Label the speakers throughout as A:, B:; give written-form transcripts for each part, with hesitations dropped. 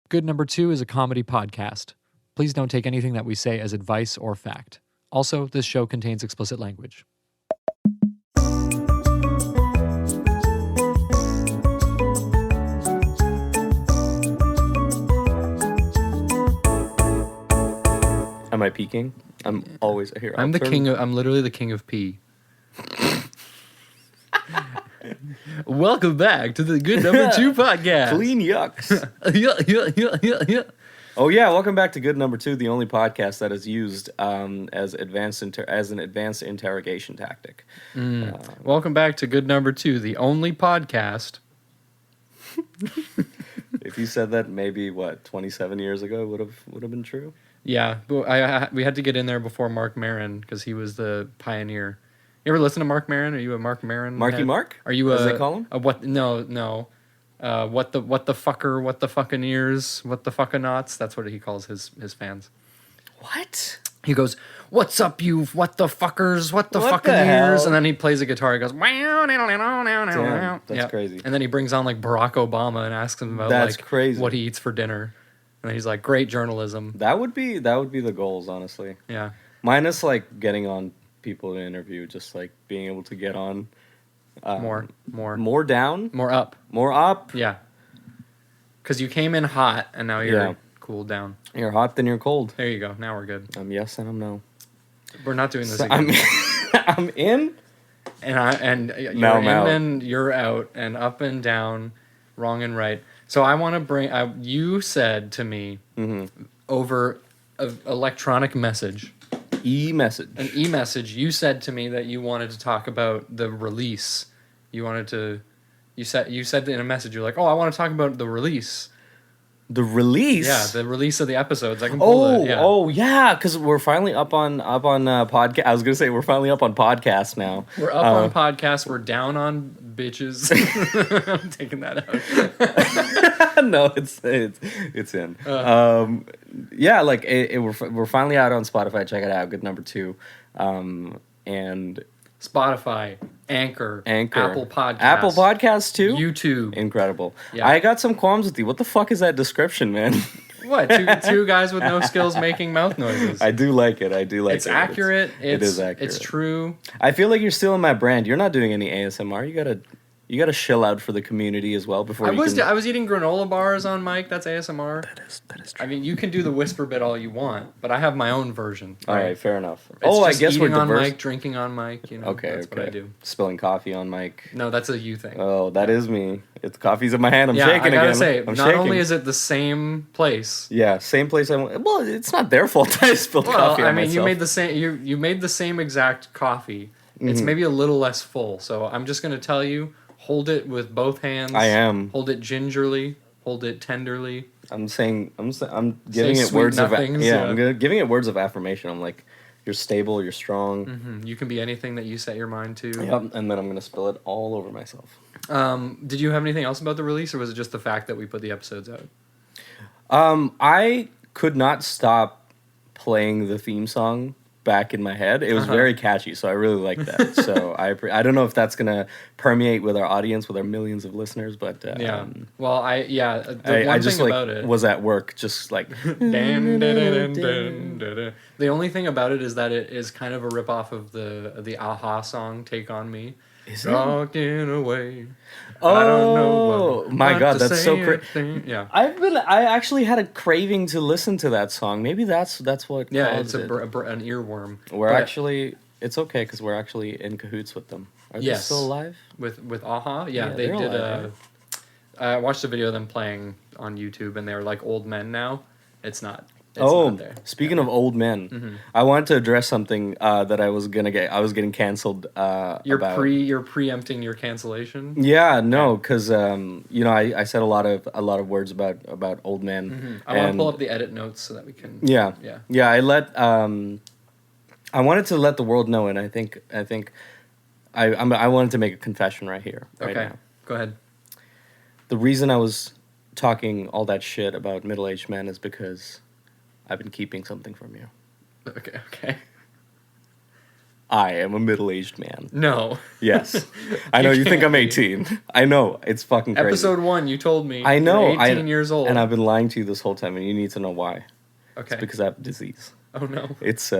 A: Good Number 2 is a comedy podcast. Please don't take anything that we say as advice or fact. Also, this show contains explicit language.
B: Am I peeking? I'm always here.
A: I'm literally the king of pee. Welcome back to the Good Number 2 podcast.
B: Clean yucks.
A: Yeah.
B: Oh yeah, welcome back to Good Number 2, the only podcast that is used as an advanced interrogation tactic.
A: Welcome back to Good Number 2, the only podcast.
B: If you said that maybe 27 years ago would have been true.
A: Yeah, but we had to get in there before Mark Maron because he was the pioneer. You ever listen to Mark Maron? Are you a Mark Maron?
B: Marky
A: head?
B: Mark?
A: Are you
B: as they call him?
A: What? No. What the fucker? What the fucking ears? What the fucking knots? That's what he calls his fans.
B: What?
A: He goes, "What's up, you? What the fuckers? What the fucking
B: the
A: ears?"
B: hell?
A: And then he plays a guitar. He goes, "Wow,
B: Damn, that's crazy.
A: And then he brings on like Barack Obama and asks him about
B: crazy.
A: What he eats for dinner. And he's like, "Great journalism."
B: That would be the goals, honestly.
A: Yeah.
B: Minus like getting on people to interview, just like being able to get on
A: More
B: down,
A: more up.
B: more up.
A: Yeah. Because you came in hot and now you're cooled down.
B: You're hot, then you're cold.
A: There you go. Now we're good.
B: I'm yes and I'm no.
A: We're not doing this
B: So
A: again.
B: I'm in.
A: And you're
B: Now I'm
A: in
B: out.
A: and you're out and up and down, wrong and right. So I want to bring. You said to me over an electronic message,
B: E-message.
A: an e-message. You said to me that you wanted to talk about the release. You wanted to. You said in a message. You're like, "Oh, I want to talk about the release."
B: The release.
A: Yeah, the release of the episodes. I can pull it. Yeah.
B: Because we're finally up on podcast. I was gonna say we're finally up on podcast now.
A: We're up on podcasts. We're down on bitches. I'm taking that out.
B: No, it's in. Yeah, like we're finally out on Spotify. Check it out. Good Number 2. And
A: Spotify, Anchor, Apple
B: Podcasts too.
A: YouTube.
B: Incredible.
A: Yeah.
B: I got some qualms with you. What the fuck is that description, man?
A: What? Two guys with no skills making mouth noises.
B: I do like it.
A: It's accurate.
B: It is accurate.
A: It's true.
B: I feel like you're stealing my brand. You're not doing any ASMR. You gotta shill out for the community as well before
A: I was eating granola bars on mic. That's ASMR.
B: That is true.
A: I mean, you can do the whisper bit all you want, but I have my own version.
B: All right, fair enough.
A: It's
B: I
A: just
B: guess we're
A: eating on
B: diverse.
A: mic, drinking on mic. You know,
B: Okay,
A: that's what I do.
B: Spilling coffee on mic.
A: No, that's a you thing.
B: Oh, that is me. It's coffee's in my hand. I'm
A: yeah,
B: shaking
A: I gotta
B: again.
A: say,
B: I'm
A: not
B: shaking.
A: only is it the same place.
B: Yeah, same place. Well, it's not their fault. I spilled
A: Well,
B: coffee on
A: I mean,
B: myself.
A: you made the same. You made the same exact coffee. It's maybe a little less full. So I'm just gonna tell you, hold it with both hands.
B: I am.
A: Hold it gingerly. Hold it tenderly.
B: I'm giving it
A: sweet
B: words
A: nothings, yeah.
B: I'm giving it words of affirmation. I'm like, you're stable, you're strong.
A: You can be anything that you set your mind to.
B: Yep, and then I'm gonna spill it all over myself.
A: Did you have anything else about the release, or was it just the fact that we put the episodes out?
B: I could not stop playing the theme song back in my head. It was very catchy, so I really like that. So I don't know if that's gonna permeate with our audience, with our millions of listeners, but
A: Yeah. Well, the one
B: I just
A: thing
B: like
A: about it
B: was at work, just like
A: dun, dun, dun, dun, dun, dun. The only thing about it is that it is kind of a ripoff of the Aha song "Take on Me."
B: Is it?
A: Walking away.
B: Oh,
A: I don't know
B: my
A: what
B: God,
A: to
B: that's so
A: say
B: crazy.
A: anything. Yeah.
B: I actually had a craving to listen to that song. Maybe that's what.
A: Yeah,
B: caused
A: it's
B: it.
A: an earworm.
B: It's okay because we're actually in cahoots with them. Are they
A: Yes.
B: still alive?
A: With Aha. Yeah,
B: Yeah,
A: they
B: they're
A: did.
B: alive,
A: I watched a video of them playing on YouTube, and they're like old men now. It's not. It's not there.
B: Speaking of old men, I wanted to address something that I was getting canceled.
A: You're preempting your cancellation.
B: Yeah, no, because I said a lot of words about old men.
A: I want to pull up the edit notes so that we can.
B: Yeah. I wanted to let the world know, and I think I wanted to make a confession right here. Right
A: Okay,
B: now.
A: go ahead.
B: The reason I was talking all that shit about middle-aged men is because I've been keeping something from you.
A: Okay.
B: I am a middle-aged man.
A: No.
B: Yes. I know you think
A: can't
B: I'm
A: be.
B: 18. I know. It's fucking crazy.
A: Episode 1, you told me.
B: I know.
A: You're 18 years old.
B: And I've been lying to you this whole time, and you need to know why.
A: Okay.
B: It's because I have a disease.
A: Oh, no.
B: It's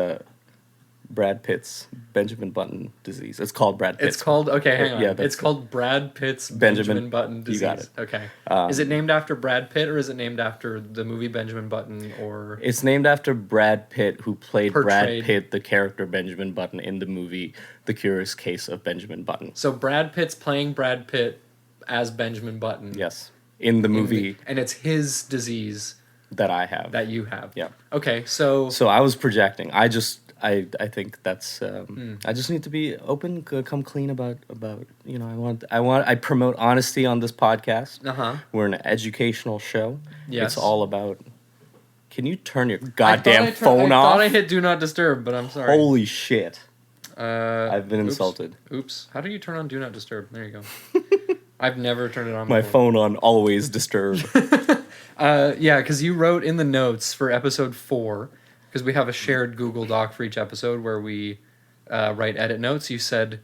B: Brad Pitt's Benjamin Button disease. It's called Brad Pitt's.
A: It's called, okay, hang on.
B: Yeah,
A: It's called Brad Pitt's Benjamin Button disease.
B: You got it.
A: Okay. Is it named after Brad Pitt, or is it named after the movie Benjamin Button, or...
B: It's named after Brad Pitt, who played Brad
A: Portrayed.
B: Pitt, the character Benjamin Button, in the movie The Curious Case of Benjamin Button.
A: So Brad Pitt's playing Brad Pitt as Benjamin Button.
B: Yes. In the movie
A: And it's his disease
B: that I have.
A: that you have.
B: Yeah.
A: Okay, so...
B: So I was projecting. I think that's I just need to be open, come clean about I promote honesty on this podcast.
A: Uh-huh.
B: We're an educational show.
A: Yes.
B: It's all about. Can you turn your goddamn phone
A: I
B: off?
A: thought I hit Do Not Disturb, but I'm sorry.
B: Holy shit.
A: I've
B: been insulted.
A: Oops. How do you turn on Do Not Disturb? There you go. I've never turned it on
B: My
A: before.
B: phone on always disturb.
A: Yeah, because you wrote in the notes for episode 4, because we have a shared Google Doc for each episode where we write edit notes. You said,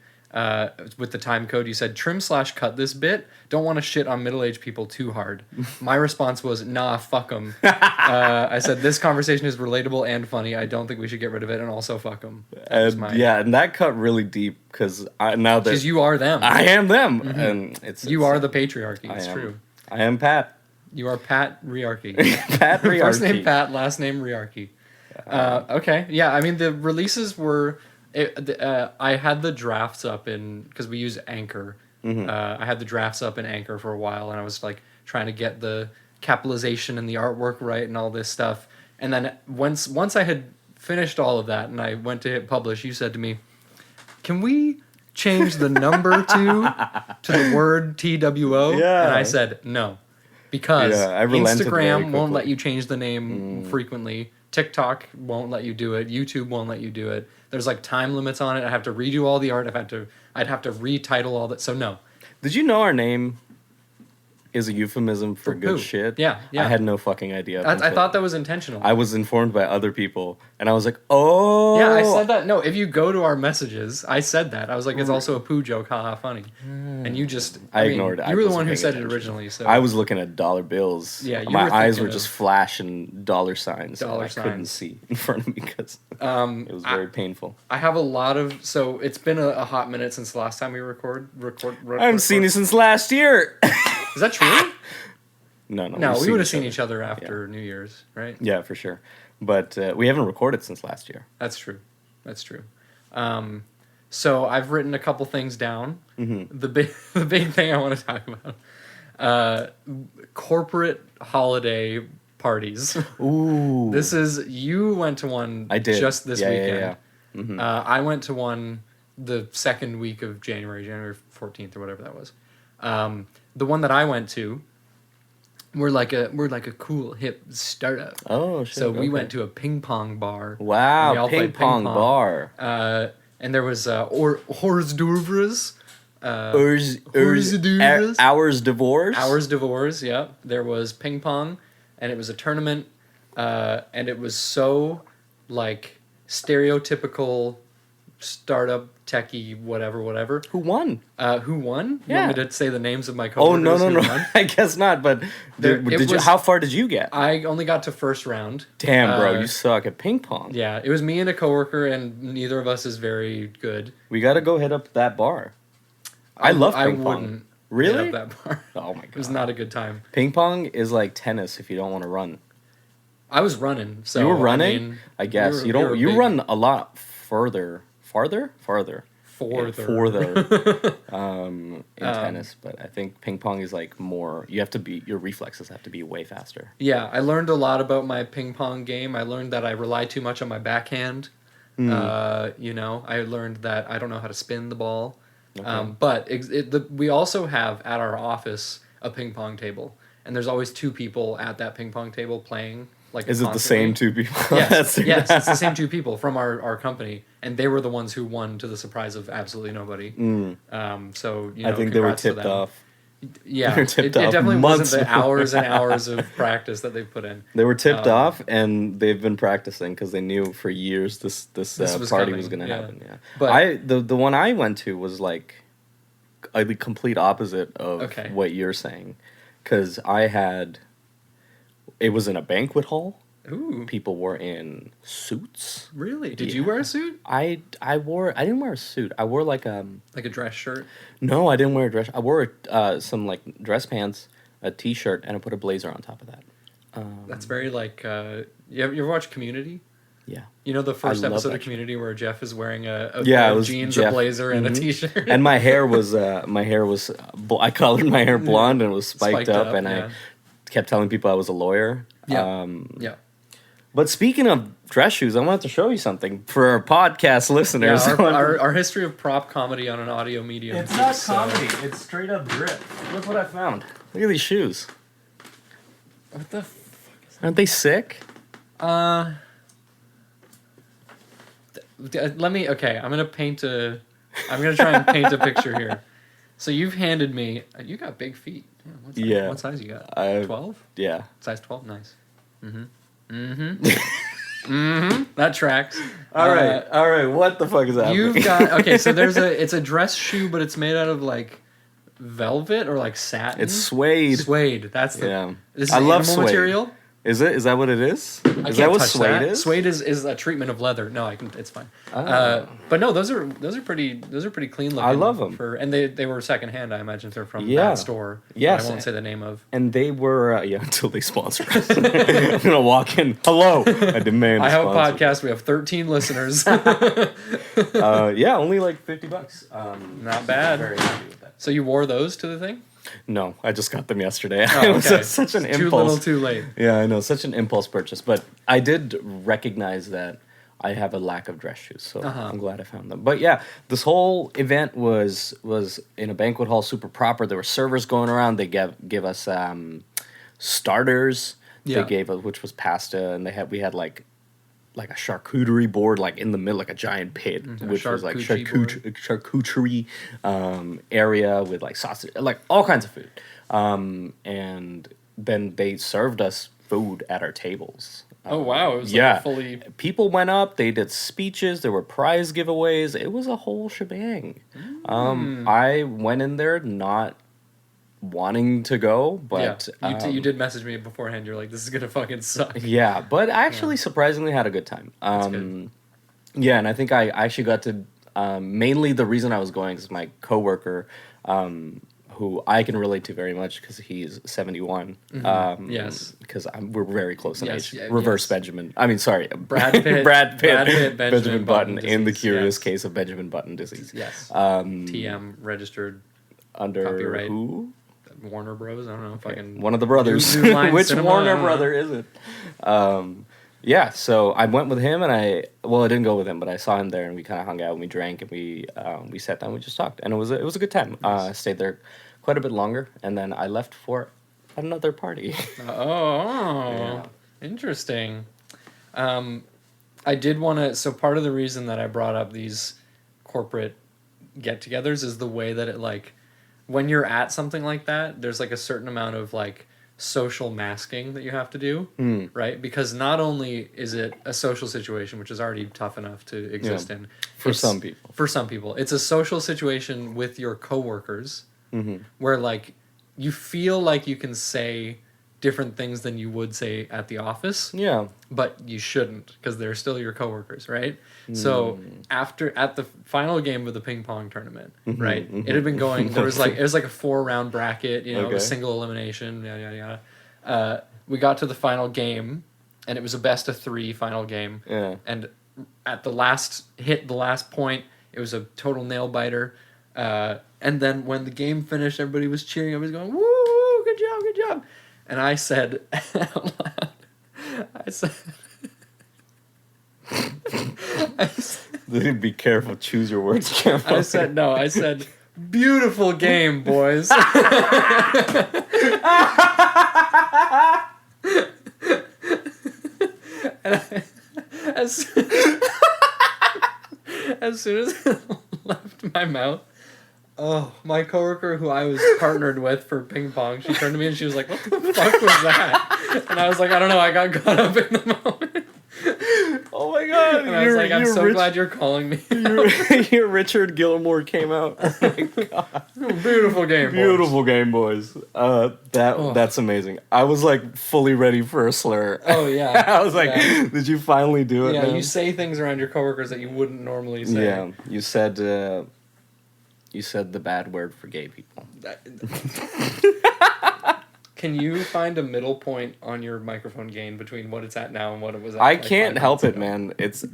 A: with the time code, you said, trim/cut this bit. Don't want to shit on middle-aged people too hard. My response was, nah, fuck them. I said, this conversation is relatable and funny. I don't think we should get rid of it, and also fuck them.
B: Yeah, and that cut really deep because now that
A: Because you are them.
B: I am them, and
A: You are the patriarchy. It's true.
B: I am Pat.
A: You are Pat Riarchy.
B: Pat Riarchy.
A: First name Pat, last name Riarchy. Okay, yeah. I mean, the releases were. I had the drafts up because we use Anchor. I had the drafts up in Anchor for a while, and I was like trying to get the capitalization and the artwork right and all this stuff. And then once I had finished all of that, and I went to hit publish, you said to me, "Can we change the number to the word TWO?"
B: Yeah.
A: And I said no, because
B: I relented very
A: Instagram won't
B: quickly.
A: let you change the name frequently. TikTok won't let you do it. YouTube won't let you do it. There's like time limits on it. I have to redo all the art. I'd have to retitle all that. So no.
B: Did you know our name is a euphemism for good
A: poo.
B: shit?
A: Yeah.
B: I had no fucking idea.
A: I thought that was intentional.
B: I was informed by other people, and I was like, "Oh,
A: Yeah, I said that. No, if you go to our messages, I said that. I was like, it's also a poo joke, haha, funny. And you just...
B: I ignored it.
A: You were the
B: wasn't
A: one who
B: paying
A: said it
B: attention.
A: originally, so...
B: I was looking at dollar bills.
A: Yeah, you
B: my
A: were
B: eyes
A: thinking
B: were
A: of-
B: just flashing dollar signs. and
A: Dollar
B: I couldn't
A: signs.
B: see in front of me because it was very painful.
A: I have a lot of... So, it's been a hot minute since the last time we record.
B: I haven't seen you since last year.
A: Is that true?
B: No,
A: No, we would have seen
B: other.
A: each other after New Year's, right?
B: Yeah, for sure. But we haven't recorded since last year.
A: That's true. That's true. So I've written a couple things down.
B: Mm-hmm.
A: The big thing I want to talk about, corporate holiday parties.
B: Ooh.
A: You went to one.
B: I did.
A: Just this
B: Yeah, yeah,
A: weekend.
B: yeah. Mm-hmm.
A: I went to one the second week of January 14th or whatever that was. The one that I went to. We're like a cool hip startup.
B: Oh shit.
A: So we
B: okay.
A: went to a ping pong bar. We
B: Wow,
A: all
B: ping
A: played
B: pong bar.
A: And there was hors d'oeuvres.
B: Hours divorce.
A: Hours d'oeuvres, yeah. There was ping pong, and it was a tournament, and it was so, like, stereotypical startup, techie, whatever.
B: Who won?
A: Who won?
B: Yeah.
A: You want me to say the names of my
B: Oh
A: coworkers
B: no!
A: who won?
B: I guess not. But did you?
A: was-
B: How far did you get?
A: I only got to first round.
B: Damn, bro, you suck at ping pong.
A: Yeah, it was me and a coworker, and neither of us is very good.
B: We got to go hit up that bar. I love ping pong.
A: wouldn't
B: Really?
A: hit up that bar.
B: Oh my god.
A: It was not a good time.
B: Ping pong is like tennis if you don't want to run.
A: I was running. So
B: You were running?
A: I mean,
B: I guess
A: we
B: you
A: were
B: don't. You
A: big-
B: run a lot farther.
A: Further.
B: In tennis, but I think ping pong is like more. You have to be. Your reflexes have to be way faster.
A: Yeah, I learned a lot about my ping pong game. I learned that I rely too much on my backhand. I learned that I don't know how to spin the ball.
B: Okay.
A: But we also have at our office a ping pong table, and there's always two people at that ping pong table playing. Like,
B: Is it the same two people?
A: Yes, yes, it's the same two people from our company, and they were the ones who won to the surprise of absolutely nobody. So
B: I think they were
A: congrats to
B: tipped
A: them.
B: off.
A: Yeah,
B: They're
A: it
B: tipped off
A: definitely
B: months
A: wasn't the
B: before.
A: hours and hours of practice that they put in.
B: They were tipped off, and they've been practicing because they knew for years this
A: was
B: party
A: coming,
B: was going to
A: yeah.
B: happen. Yeah,
A: But
B: the one I went to was like the complete opposite of
A: Okay.
B: what you're saying, because it was in a banquet hall.
A: ooh,
B: People were in suits.
A: really? Did you wear a suit?
B: I didn't wear a suit. I wore like
A: Like a dress shirt?
B: no, I didn't wear a dress. I wore some like dress pants, a t-shirt, and I put a blazer on top of that.
A: That's very like. You ever watch Community?
B: Yeah.
A: You know the first
B: love
A: episode
B: that
A: of Community where Jeff is wearing a
B: Yeah,
A: pair
B: it
A: of
B: was
A: jeans,
B: Jeff.
A: a blazer, and a
B: Mhm.
A: t-shirt.
B: And my hair was I colored my hair blonde and it was spiked up, and
A: yeah.
B: I kept telling people I was a lawyer.
A: Yeah. Yeah.
B: But speaking of dress shoes, I wanted to show you something for our podcast listeners.
A: Yeah, our history of prop comedy on an audio medium.
B: It's not comedy. It's straight up drip. Look what I found. Look at these shoes.
A: What the?
B: Aren't they sick?
A: Let me. Okay, I'm gonna try and paint a picture here. So you've handed me. You got big feet.
B: Yeah.
A: What size you got? 12.
B: Yeah.
A: Size 12. Nice. That tracks.
B: All right. What the fuck is happening?
A: You've got okay. So it's a dress shoe, but it's made out of like velvet or like satin.
B: It's suede.
A: Suede. That's the.
B: Yeah.
A: This is
B: I love
A: animal
B: suede.
A: material.
B: Is it? Is that what it is?
A: I
B: Is
A: can't
B: that what
A: touch
B: suede
A: that.
B: is?
A: Suede is a treatment of leather. No, I can. It's fine.
B: Oh.
A: But no, those are pretty clean looking.
B: I love 'em.
A: And they were secondhand. I imagine they're from
B: Yeah.
A: that store.
B: Yes.
A: I won't say the name of.
B: And they were until they sponsor us. I'm gonna walk in. Hello, I demand.
A: I have a
B: sponsor.
A: podcast. We have 13 listeners.
B: Yeah, only like $50.
A: Not bad.
B: Very happy with that.
A: So you wore those to the thing?
B: No, I just got them yesterday.
A: Oh,
B: It was
A: okay.
B: such an
A: Too
B: impulse.
A: little, too late.
B: Yeah, I know, such an impulse purchase. But I did recognize that I have a lack of dress shoes, so I'm glad I found them. But yeah, this whole event was in a banquet hall, super proper. There were servers going around. They give us starters.
A: Yeah.
B: They gave us, which was pasta, and we had like a charcuterie board, like in the middle, like a giant pit, which was like charcuterie area with like sausage, like all kinds of food. And then they served us food at our tables.
A: Oh wow! It was
B: yeah,
A: like a fully.
B: People went up. They did speeches. There were prize giveaways. It was a whole shebang. I went in there not wanting to go, but
A: yeah, you did message me beforehand. You're like, "This is gonna fucking suck."
B: yeah, but I actually surprisingly had a good time.
A: Good.
B: Yeah, and I think I actually got to mainly the reason I was going is my coworker, who I can relate to very much because he's 71.
A: Yes,
B: because we're very close in age.
A: Yeah,
B: Reverse
A: yes.
B: Benjamin. I mean, sorry,
A: Brad Pitt.
B: Benjamin Button in the
A: disease,
B: curious
A: yes.
B: case of Benjamin Button disease.
A: Yes.
B: Um,
A: TM registered
B: under
A: copyright.
B: who?
A: Warner Bros. I don't know. Fucking
B: One of the brothers.
A: New Line
B: Which
A: Cinema,
B: Warner
A: I don't know.
B: brother is it? Yeah, so I went with him, and I didn't go with him, but I saw him there, and we kind of hung out, and we drank, and we sat down, and we just talked, and it was a good time. I stayed there quite a bit longer, and then I left for another party.
A: Yeah. Interesting. I did want to. So part of the reason that I brought up these corporate get-togethers is the way that it like when you're at something like that, there's like a certain amount of like social masking that you have to do, right? Because not only is it a social situation, which is already tough enough to exist in,
B: For
A: it's-
B: some people.
A: For some people, it's a social situation with your coworkers, where like you feel like you can say different things than you would say at the office.
B: Yeah.
A: But you shouldn't because they're still your coworkers, right? So at the final game of the ping pong tournament, right? It had been going. It was like a 4-round bracket, you know,
B: Okay.
A: a single elimination, yada yada yada. We got to the final game, and it was a best of 3 final game.
B: Yeah.
A: And at the last point, it was a total nail biter. And then when the game finished, everybody was cheering. Everybody was going, "Woo! Good job! Good job!" And I said out loud, I said,
B: Be careful. Choose your words carefully.
A: I said, beautiful game, boys. And as soon as it left my mouth, Oh, my coworker who I was partnered with for ping pong, she turned to me and she was like, "What the fuck was that?" And I was like, "I don't know. I got caught up in the moment."
B: Oh my god!
A: And I was like, "I'm so glad you're calling me."
B: Your Richard Gilmore came out. Oh my god!
A: Beautiful game, boys.
B: Beautiful game, boys. That's amazing. I was like fully ready for a slur.
A: Oh yeah.
B: I was like, did you finally do it?
A: Yeah,
B: man?
A: you say things around your coworkers that you wouldn't normally say.
B: Yeah, you said the bad word for gay people.
A: Can you find a middle point on your microphone gain between what it's at now and what it was at?
B: I
A: like,
B: can't
A: 5
B: help
A: minutes
B: it,
A: ago?
B: man. It's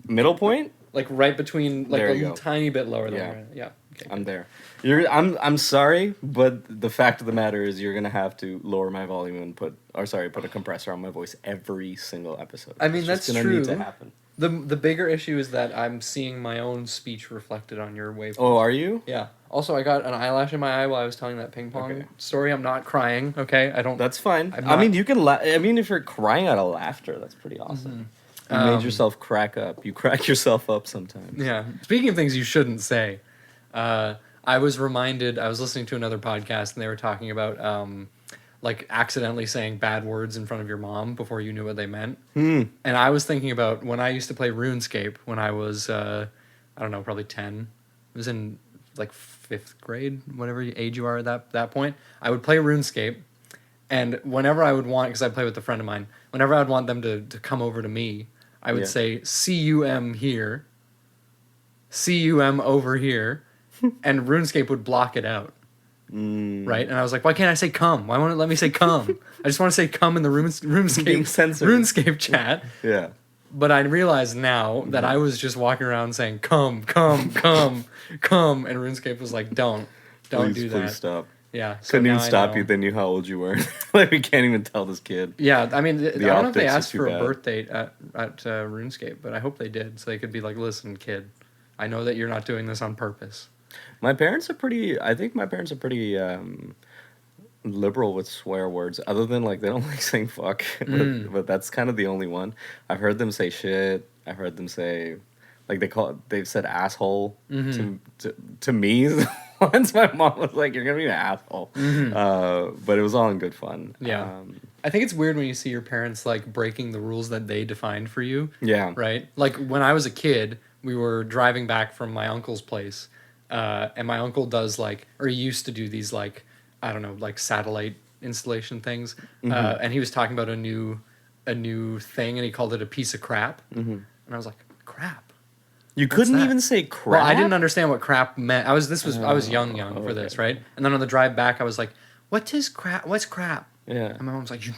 B: middle point.
A: Like right between, like
B: There
A: a
B: you
A: little
B: go.
A: tiny bit lower than
B: Yeah.
A: right. Yeah. Okay.
B: I'm there. I'm sorry, but the fact of the matter is you're gonna have to lower my volume and put a compressor on my voice every single episode.
A: I mean,
B: It's
A: that's
B: just gonna need
A: true.
B: to happen.
A: The bigger issue is that I'm seeing my own speech reflected on your waveform.
B: Oh, are you?
A: Yeah. Also, I got an eyelash in my eye while I was telling that ping pong
B: Okay.
A: story. I'm not crying. Okay, I don't.
B: That's fine.
A: I'm
B: I
A: not-
B: mean, you can. I mean, if you're crying out of laughter, that's pretty awesome. You made yourself crack up. You crack yourself up sometimes.
A: Yeah. Speaking of things you shouldn't say, I was reminded. I was listening to another podcast and they were talking about like accidentally saying bad words in front of your mom before you knew what they meant. And I was thinking about when I used to play RuneScape when I was I don't know, probably 10. It was in like 5th grade, whatever age you are at that point. I would play RuneScape, and whenever I would want, because I play with a friend of mine, whenever I would want them to come over to me, I would say CUM here, CUM over here, and RuneScape would block it out. Right? And I was like, why can't I say come? Why won't it let me say come? I just want to say come in the
B: Being censored.
A: RuneScape chat.
B: Yeah.
A: But I realize now that I was just walking around saying come, come, come, come, and RuneScape was like, don't do that.
B: Please stop.
A: Yeah. So
B: Couldn't even
A: now I
B: stop
A: know.
B: you. They knew how old you were. Like, we can't even tell this kid.
A: Yeah, I mean, I don't know if they
B: optics is
A: asked
B: too
A: for a
B: bad.
A: birth date at RuneScape, but I hope they did, so they could be like, listen, kid, I know that you're not doing this on purpose.
B: My parents are pretty. I think my parents are pretty liberal with swear words. Other than like they don't like saying fuck, but that's kind of the only one. I've heard them say shit. I've heard them say like they've said asshole to me. Once my mom was like, "You're gonna be an asshole," but it was all in good fun.
A: Yeah. I think it's weird when you see your parents like breaking the rules that they defined for you.
B: Yeah.
A: Right? Like when I was a kid, we were driving back from my uncle's place, and my uncle does like, or he used to do these like, I don't know, like satellite installation things, and he was talking about a new thing, and he called it a piece of crap, and I was like, crap.
B: You couldn't
A: that?
B: even say crap.
A: Well, I didn't understand what crap meant. I was young for
B: okay.
A: this, right? And then on the drive back, I was like, what is crap? What's crap?
B: Yeah.
A: And my mom's like, you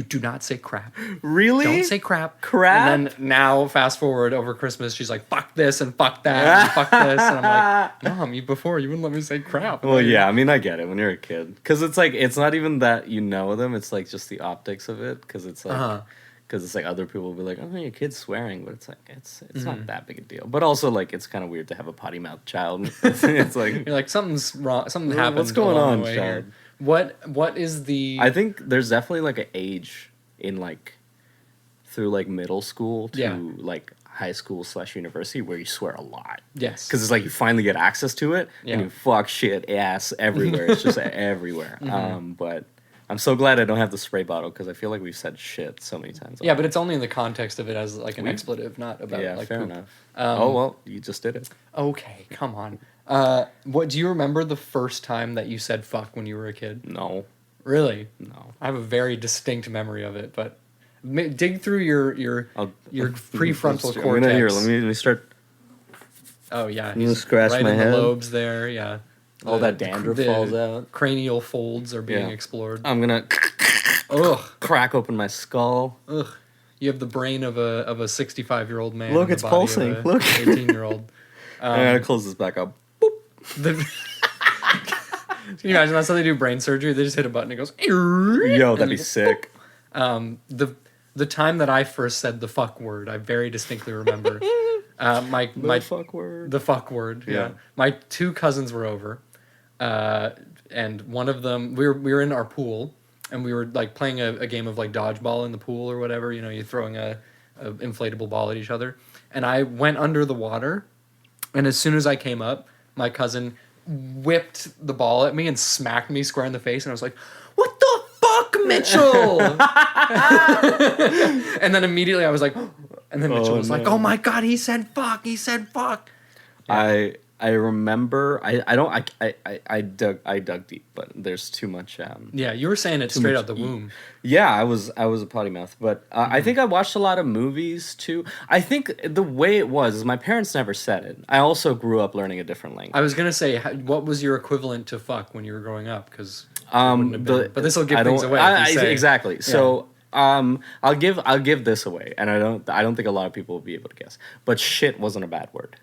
A: do not say crap.
B: Really?
A: Don't say crap.
B: Crap?
A: And then now, fast forward over Christmas, she's like, fuck this and fuck that and fuck this. And I'm like, Mom, you wouldn't let me say crap.
B: Well, yeah, I mean, I get it when you're a kid. Because it's like, it's not even that you know them, it's like just the optics of it. Because it's like, it's like other people will be like, oh, your kid's swearing. But it's like, it's not that big a deal. But also, like, it's kind of weird to have a potty mouth child. It's like,
A: You're like, something's wrong. Something happened.
B: what's going
A: along
B: on,
A: the way
B: child?
A: here. What is the...
B: I think there's definitely like an age in like, through like middle school to like high school / university where you swear a lot.
A: Yes.
B: Because it's like you finally get access to it and you fuck shit ass everywhere. It's just everywhere. But I'm so glad I don't have the spray bottle because I feel like we've said shit so many times.
A: Yeah, but it's only in the context of it as like an expletive, not about like
B: fair
A: poop.
B: enough. Oh well, you just did it.
A: Okay, come on. What do you remember the first time that you said fuck when you were a kid?
B: No,
A: Really?
B: no.
A: I have a very distinct memory of it, but dig through your prefrontal
B: I'm
A: cortex.
B: gonna hear. Let me start.
A: Oh yeah,
B: I'm gonna scratch
A: right
B: my
A: in
B: head.
A: the lobes there. Yeah,
B: All that dandruff falls out.
A: Cranial folds are being
B: Yeah.
A: explored.
B: I'm gonna
A: Ugh,
B: crack open my skull.
A: ugh. You have the brain of a 65-year-old man.
B: Look,
A: and the
B: it's
A: body
B: pulsing.
A: Of a
B: Look.
A: 18-year-old.
B: I gotta close this back up.
A: Can you imagine that's how they do brain surgery? They just hit a button and it goes.
B: Yo, that'd be sick.
A: The time that I first said the fuck word, I very distinctly remember. My
B: fuck word.
A: the fuck word. Yeah.
B: Yeah.
A: My 2 cousins were over, and one of them we were in our pool, and we were like playing a game of like dodgeball in the pool or whatever. You know, you're throwing a inflatable ball at each other, and I went under the water, and as soon as I came up, my cousin whipped the ball at me and smacked me square in the face, and I was like, "What the fuck, Mitchell?" And then immediately I was like, and then Mitchell was like, "Oh my god, he said fuck, he said fuck."
B: Yeah. I remember I dug deep, but there's too much.
A: Yeah, you were saying it straight out the womb.
B: Yeah, I was a potty mouth, but I think I watched a lot of movies too. I think the way it was is my parents never said it. I also grew up learning a different language.
A: I was gonna say, what was your equivalent to fuck when you were growing up? Because but this will give things away.
B: Exactly. Yeah. So I'll give this away, and I don't think a lot of people will be able to guess. But shit wasn't a bad word.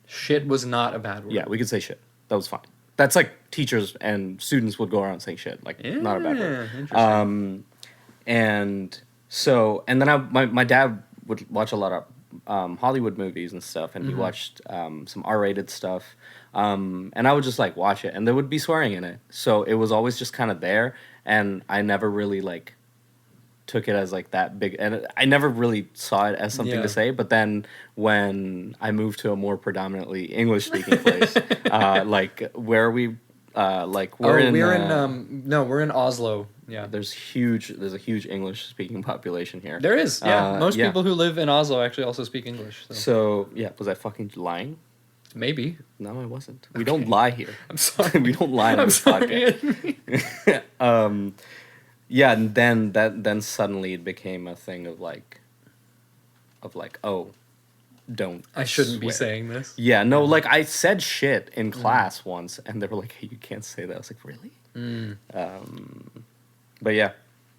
A: Shit was not a bad word.
B: Yeah, we could say shit. That was fine. That's like teachers and students would go around saying shit. Like, not a bad word.
A: Interesting.
B: And then my dad would watch a lot of Hollywood movies and stuff, and he watched some R-rated stuff. And I would just like watch it, and there would be swearing in it. So it was always just kind of there, and I never really like took it as like that big, and I never really saw it as something to say. But then when I moved to a more predominantly English speaking place, like where we we're
A: in Oslo. Yeah,
B: there's a huge English speaking population here.
A: There is. Yeah, most people who live in Oslo actually also speak English.
B: So yeah, was I fucking lying?
A: Maybe.
B: No, I wasn't. We don't lie here.
A: I'm sorry.
B: We don't lie on this podcast. Yeah, and then suddenly it became a thing of like, oh, don't.
A: I shouldn't be
B: swear.
A: saying this.
B: Yeah, no, like I said shit in class once, and they were like, "Hey, you can't say that." I was like, "Really?" But yeah,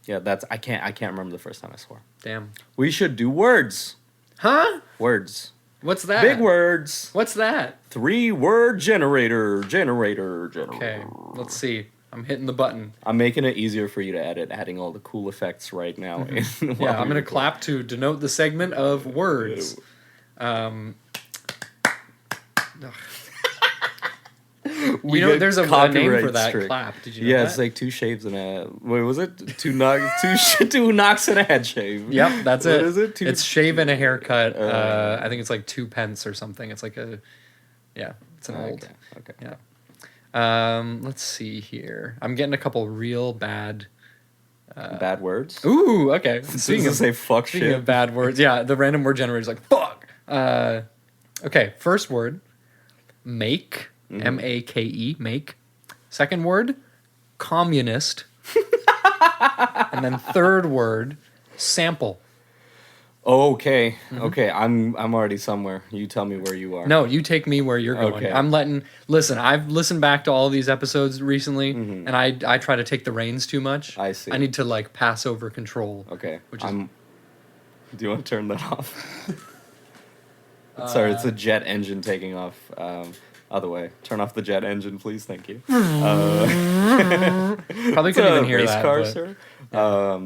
B: that's I can't remember the first time I swore.
A: Damn.
B: We should do words.
A: Huh?
B: Words.
A: What's that?
B: Big words.
A: What's that?
B: 3-word generator.
A: Okay, let's see. I'm hitting the button.
B: I'm making it easier for you to edit, adding all the cool effects right now.
A: Yeah, I'm going to clap to denote the segment of words. There's a name for that clap. Did you know that?
B: It's like 2 shaves and a... Wait, was it? 2 knocks and a head shave.
A: Yep, that's it.
B: What is it?
A: It's shave and a haircut. I think it's like 2 pence or something. It's like a... Yeah, it's an old...
B: Okay.
A: Yeah. Let's see here. I'm getting a couple real bad...
B: bad words?
A: Ooh, okay.
B: Speaking
A: of bad words, yeah, the random word generator is like, fuck! Okay, first word, make, M-A-K-E, make. Second word, communist. And then third word, sample.
B: Okay, okay, I'm already somewhere. You tell me where you are.
A: No, you take me where you're going.
B: Okay.
A: Listen, I've listened back to all of these episodes recently, and I try to take the reins too much.
B: I see.
A: I need to like pass over control.
B: Okay,
A: which is...
B: do you want to turn that off? Sorry, it's a jet engine taking off. Other way. Turn off the jet engine, please. Thank you.
A: Probably couldn't even hear
B: race
A: that.
B: Car,
A: but,
B: sir.
A: Yeah.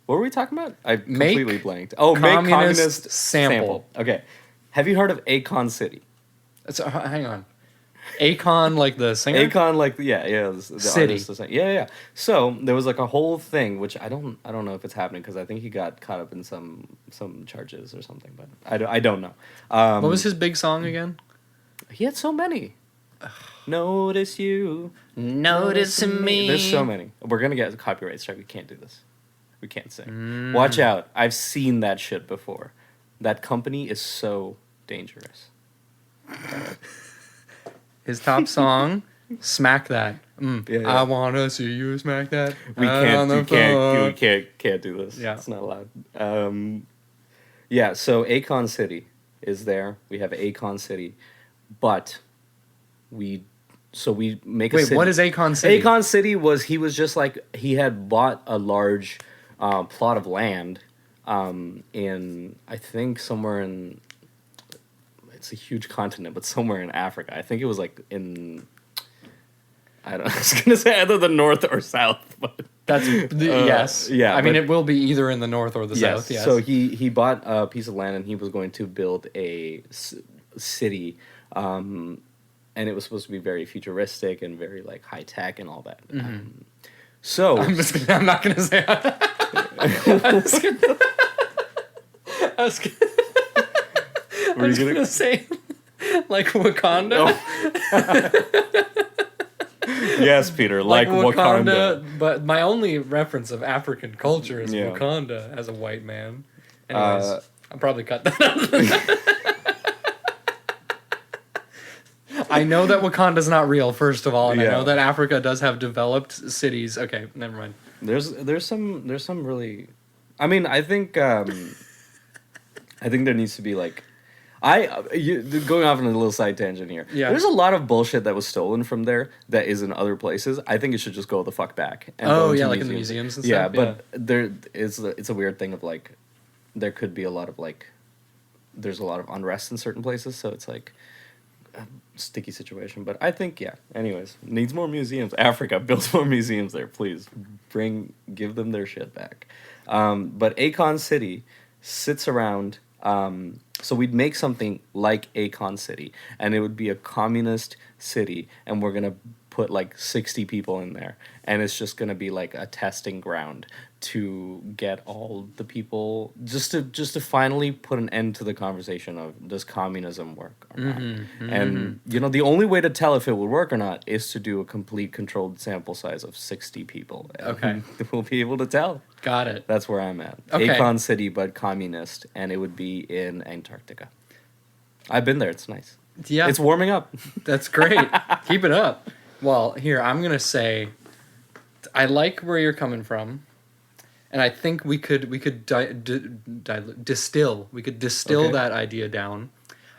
B: What were we talking about? I completely blanked. Oh,
A: communist
B: make communist
A: sample.
B: Okay. Have you heard of Akon City?
A: So, hang on. Akon, like the singer?
B: Akon, like the
A: City.
B: artist. Yeah. So there was like a whole thing, which I don't know if it's happening because I think he got caught up in some charges or something, but I don't know.
A: What was his big song again?
B: He had so many. Notice you,
A: noticing me.
B: There's so many. We're gonna get a copyright strike. We can't do this. We can't sing. Watch out! I've seen that shit before. That company is so dangerous.
A: His top song, "Smack That."
B: Yeah.
A: I wanna see you smack that.
B: We can't do this.
A: Yeah,
B: it's not allowed. Yeah. So Akon City is there. We have Akon City, but we make a city.
A: Wait, what is Akon City?
B: Akon City he was just like he had bought a large plot of land in I think somewhere in. It's a huge continent, but somewhere in Africa. I think it was like in. I was gonna say either the north or south, but
A: that's yes.
B: Yeah,
A: I mean, it will be either in the north or the south. Yes.
B: So he bought a piece of land and he was going to build a city, and it was supposed to be very futuristic and very like high tech and all that. So
A: I'm not gonna say. I was gonna say Like Wakanda?
B: Yes, Peter, like Wakanda.
A: But my only reference of African culture is
B: Yeah.
A: Wakanda as a white man. Anyways, I'll probably cut that out. I know that Wakanda's not real, first of all, and I know that Africa does have developed cities. Okay, never mind.
B: There's some really, I mean, I think there needs to be like, going off on a little side tangent here.
A: Yeah.
B: There's a lot of bullshit that was stolen from there that is in other places. I think it should just go the fuck back. And
A: Oh yeah, like in the museums and
B: yeah,
A: stuff.
B: but it's a weird thing of like, there could be a lot of like, there's a lot of unrest in certain places, so it's like a sticky situation. But I think anyways, needs more museums. Africa builds more museums there, please. Give them their shit back. But Akon City sits around. So we'd make something like Akon City, and it would be a communist city, and we're gonna put like 60 people in there, and it's just gonna be like a testing ground to get all the people just to finally put an end to the conversation of does communism work or not. And the only way to tell if it would work or not is to do a complete controlled sample size of 60 people.
A: Okay.
B: We'll be able to tell.
A: Got it.
B: That's where I'm at.
A: Okay.
B: Akon City, but communist, and it would be in Antarctica. I've been there. It's nice.
A: Yeah.
B: It's warming up.
A: That's great. Keep it up. Well, here, I'm going to say I like where you're coming from. And I think we could distill
B: Okay.
A: that idea down.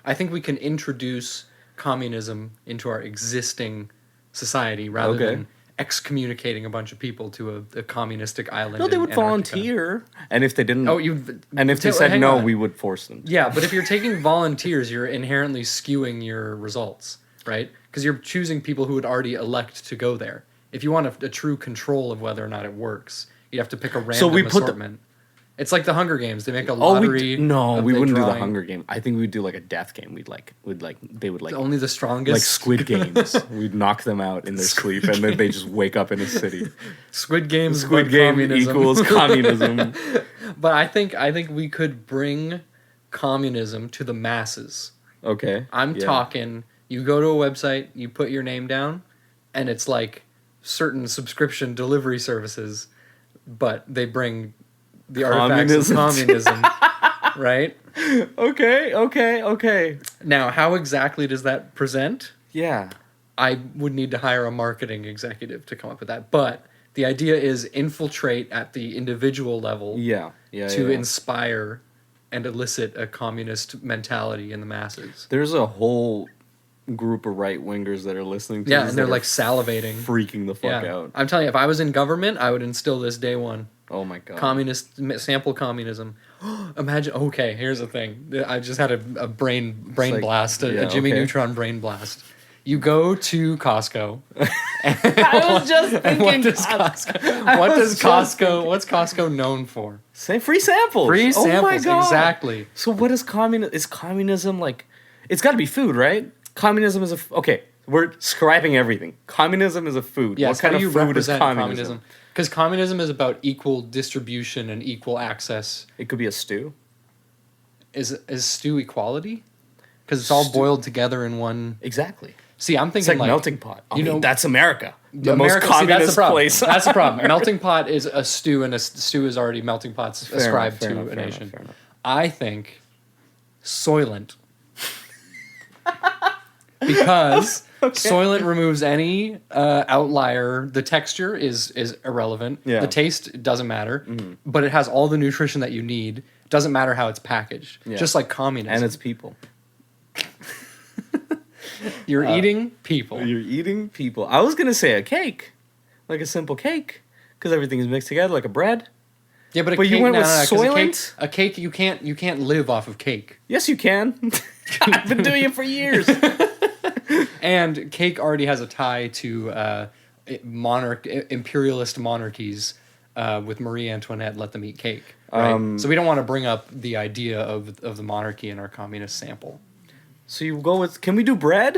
A: I think we can introduce communism into our existing society rather than excommunicating a bunch of people to a communistic island.
B: No, they
A: in
B: would
A: Antarctica.
B: volunteer, and if they didn't,
A: and
B: if they said no, we would force them.
A: Yeah, but if you're taking volunteers, you're inherently skewing your results, right? Because you're choosing people who would already elect to go there. If you want a true control of whether or not it works, you'd have to pick a random assortment. It's like the Hunger Games. They make a lottery.
B: We wouldn't do the Hunger Game. I think we'd do like a death game. They would
A: only the strongest.
B: Like Squid Games. We'd knock them out in their sleep, and then they just wake up in a city.
A: Squid Game
B: communism. Equals communism.
A: But I think we could bring communism to the masses.
B: Okay.
A: I'm talking. You go to a website, you put your name down, and it's like certain subscription delivery services, but they bring the artifacts of communism, right?
B: Okay.
A: Now, how exactly does that present?
B: Yeah.
A: I would need to hire a marketing executive to come up with that. But the idea is infiltrate at the individual level to inspire and elicit a communist mentality in the masses.
B: There's a whole group of right-wingers that are listening to this.
A: Yeah, and they're like salivating.
B: Freaking the fuck out.
A: I'm telling you, if I was in government, I would instill this day one.
B: Oh my god.
A: Sample communism. Imagine, okay, here's the thing. I just had a brain blast, a Jimmy Neutron brain blast. You go to Costco.
B: I was just thinking
A: what's Costco known for?
B: Say free samples.
A: Free samples,
B: oh my god.
A: Exactly.
B: So what is communism? Is communism like, it's got to be food, right? Communism is okay, we're scrapping everything. Communism is a food.
A: Yes,
B: what kind
A: of
B: food is communism?
A: Because communism is about equal distribution and equal access.
B: It could be a stew.
A: Is stew equality? Because it's all boiled together in one.
B: Exactly.
A: See, I'm thinking
B: it's like melting pot. That's America. The
A: America,
B: most communist place.
A: That's the problem. Melting pot is a stew, and a stew is already melting pots ascribed to a nation.
B: Fair enough.
A: I think Soylent. Because Soylent removes any outlier. The texture is irrelevant.
B: Yeah.
A: The taste doesn't matter. But it has all the nutrition that you need. Doesn't matter how it's packaged.
B: Yeah.
A: Just like communism.
B: And it's people.
A: You're eating people.
B: You're eating people. I was going to say a cake. Like a simple cake. Because everything is mixed together like a bread.
A: Yeah, but
B: you went with Soylent?
A: A cake, you can't live off of cake.
B: Yes, you can. I've been doing it for years.
A: And cake already has a tie to imperialist monarchies with Marie Antoinette, let them eat cake. Right? So we don't want to bring up the idea of the monarchy in our communist sample.
B: So you go with, can we do bread?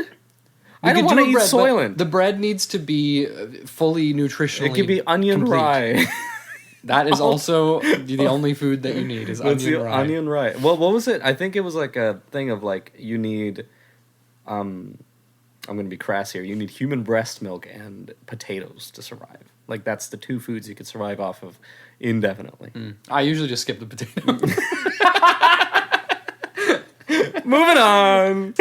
B: I don't want to eat Soylent.
A: The bread needs to be fully nutritionally
B: It could be onion
A: complete.
B: rye.
A: That is also the only food that you need is onion rye.
B: Onion rye. Well, what was it? I think it was like a thing of like you need I'm going to be crass here. You need human breast milk and potatoes to survive. Like, that's the 2 foods you could survive off of indefinitely.
A: I usually just skip the potato.
B: Moving on.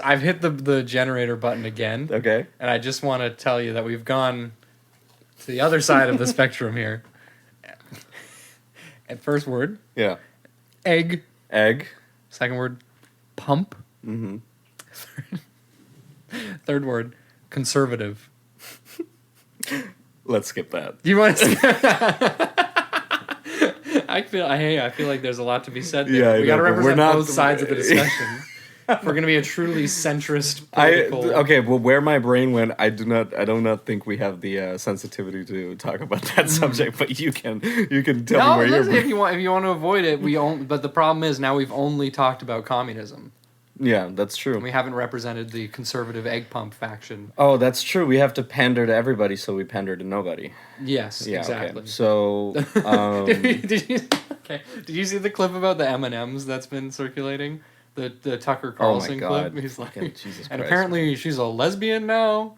A: I've hit the generator button again.
B: Okay.
A: And I just want to tell you that we've gone to the other side of the spectrum here. At first word,
B: Yeah.
A: egg.
B: Egg.
A: Second word, pump.
B: Mm-hmm.
A: Third word, conservative.
B: Let's skip that.
A: Do you want to? I feel like there's a lot to be said there.
B: Yeah,
A: we got to
B: but
A: represent
B: we're not-
A: both sides of the discussion. If we're going to be a truly centrist political.
B: Okay, well, where my brain went, I do not think we have the sensitivity to talk about that subject. But you can tell me where you're.
A: If you want to avoid it, but the problem is now we've only talked about communism.
B: Yeah, that's true.
A: We haven't represented the conservative egg pump faction.
B: Oh, that's true. We have to pander to everybody, so we pander to nobody.
A: Yes,
B: Yeah,
A: exactly.
B: okay. So,
A: did you see the clip about the M&Ms that's been circulating? The Tucker Carlson
B: God.
A: clip. He's like,
B: Fucking Jesus
A: and
B: Christ.
A: apparently she's a lesbian now.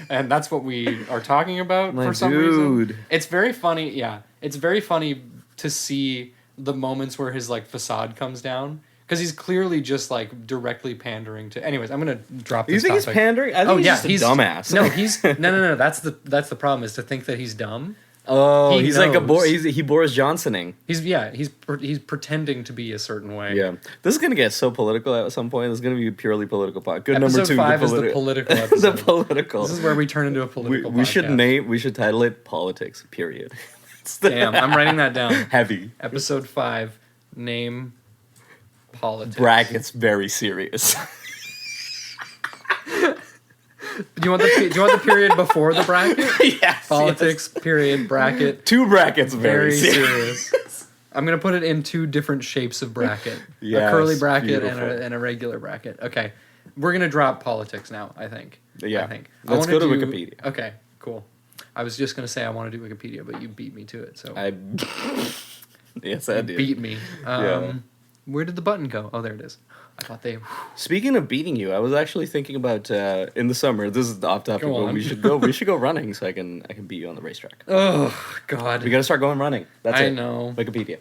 A: And that's what we are talking about
B: My
A: for some reason.
B: dude.
A: It's very funny. Yeah, it's very funny to see the moments where his like facade comes down. Because he's clearly just like directly pandering to. Anyways, I'm gonna drop this.
B: You think
A: topic.
B: he's pandering? I think he's just a dumbass.
A: No, he's no. That's the problem is to think that he's dumb.
B: Oh,
A: He
B: he's like a
A: knows.
B: he Boris Johnsoning.
A: He's pretending to be a certain way.
B: Yeah, this is gonna get so political at some point. It's gonna be a purely political podcast. Good
A: Episode
B: number 2.
A: 5 is the political episode.
B: The political.
A: This is where we turn into a political.
B: We should
A: podcast.
B: we should title it politics. Period.
A: Damn, I'm writing that down.
B: Heavy.
A: Episode 5, name politics.
B: Brackets very serious.
A: Do you want the period before the bracket?
B: Yes.
A: Politics period bracket.
B: 2 brackets
A: Very
B: very serious.
A: serious. I'm gonna put it in 2 different shapes of bracket.
B: Yes,
A: a curly bracket
B: beautiful.
A: and a regular bracket. Okay. We're gonna drop politics now, I think.
B: Yeah.
A: I think.
B: Let's
A: I wanna
B: go to
A: do-
B: Wikipedia.
A: Okay, cool. I was just gonna say I want to do Wikipedia, but you beat me to it, so
B: Yes, I did.
A: beat me.
B: Yeah.
A: Where did the button go? Oh, there it is. I thought they.
B: Speaking of beating you, I was actually thinking about in the summer. This is off topic,
A: Go
B: but
A: on.
B: we should go running so I can beat you on the racetrack.
A: Oh God.
B: We gotta start going running. That's
A: I
B: it.
A: know.
B: Wikipedia.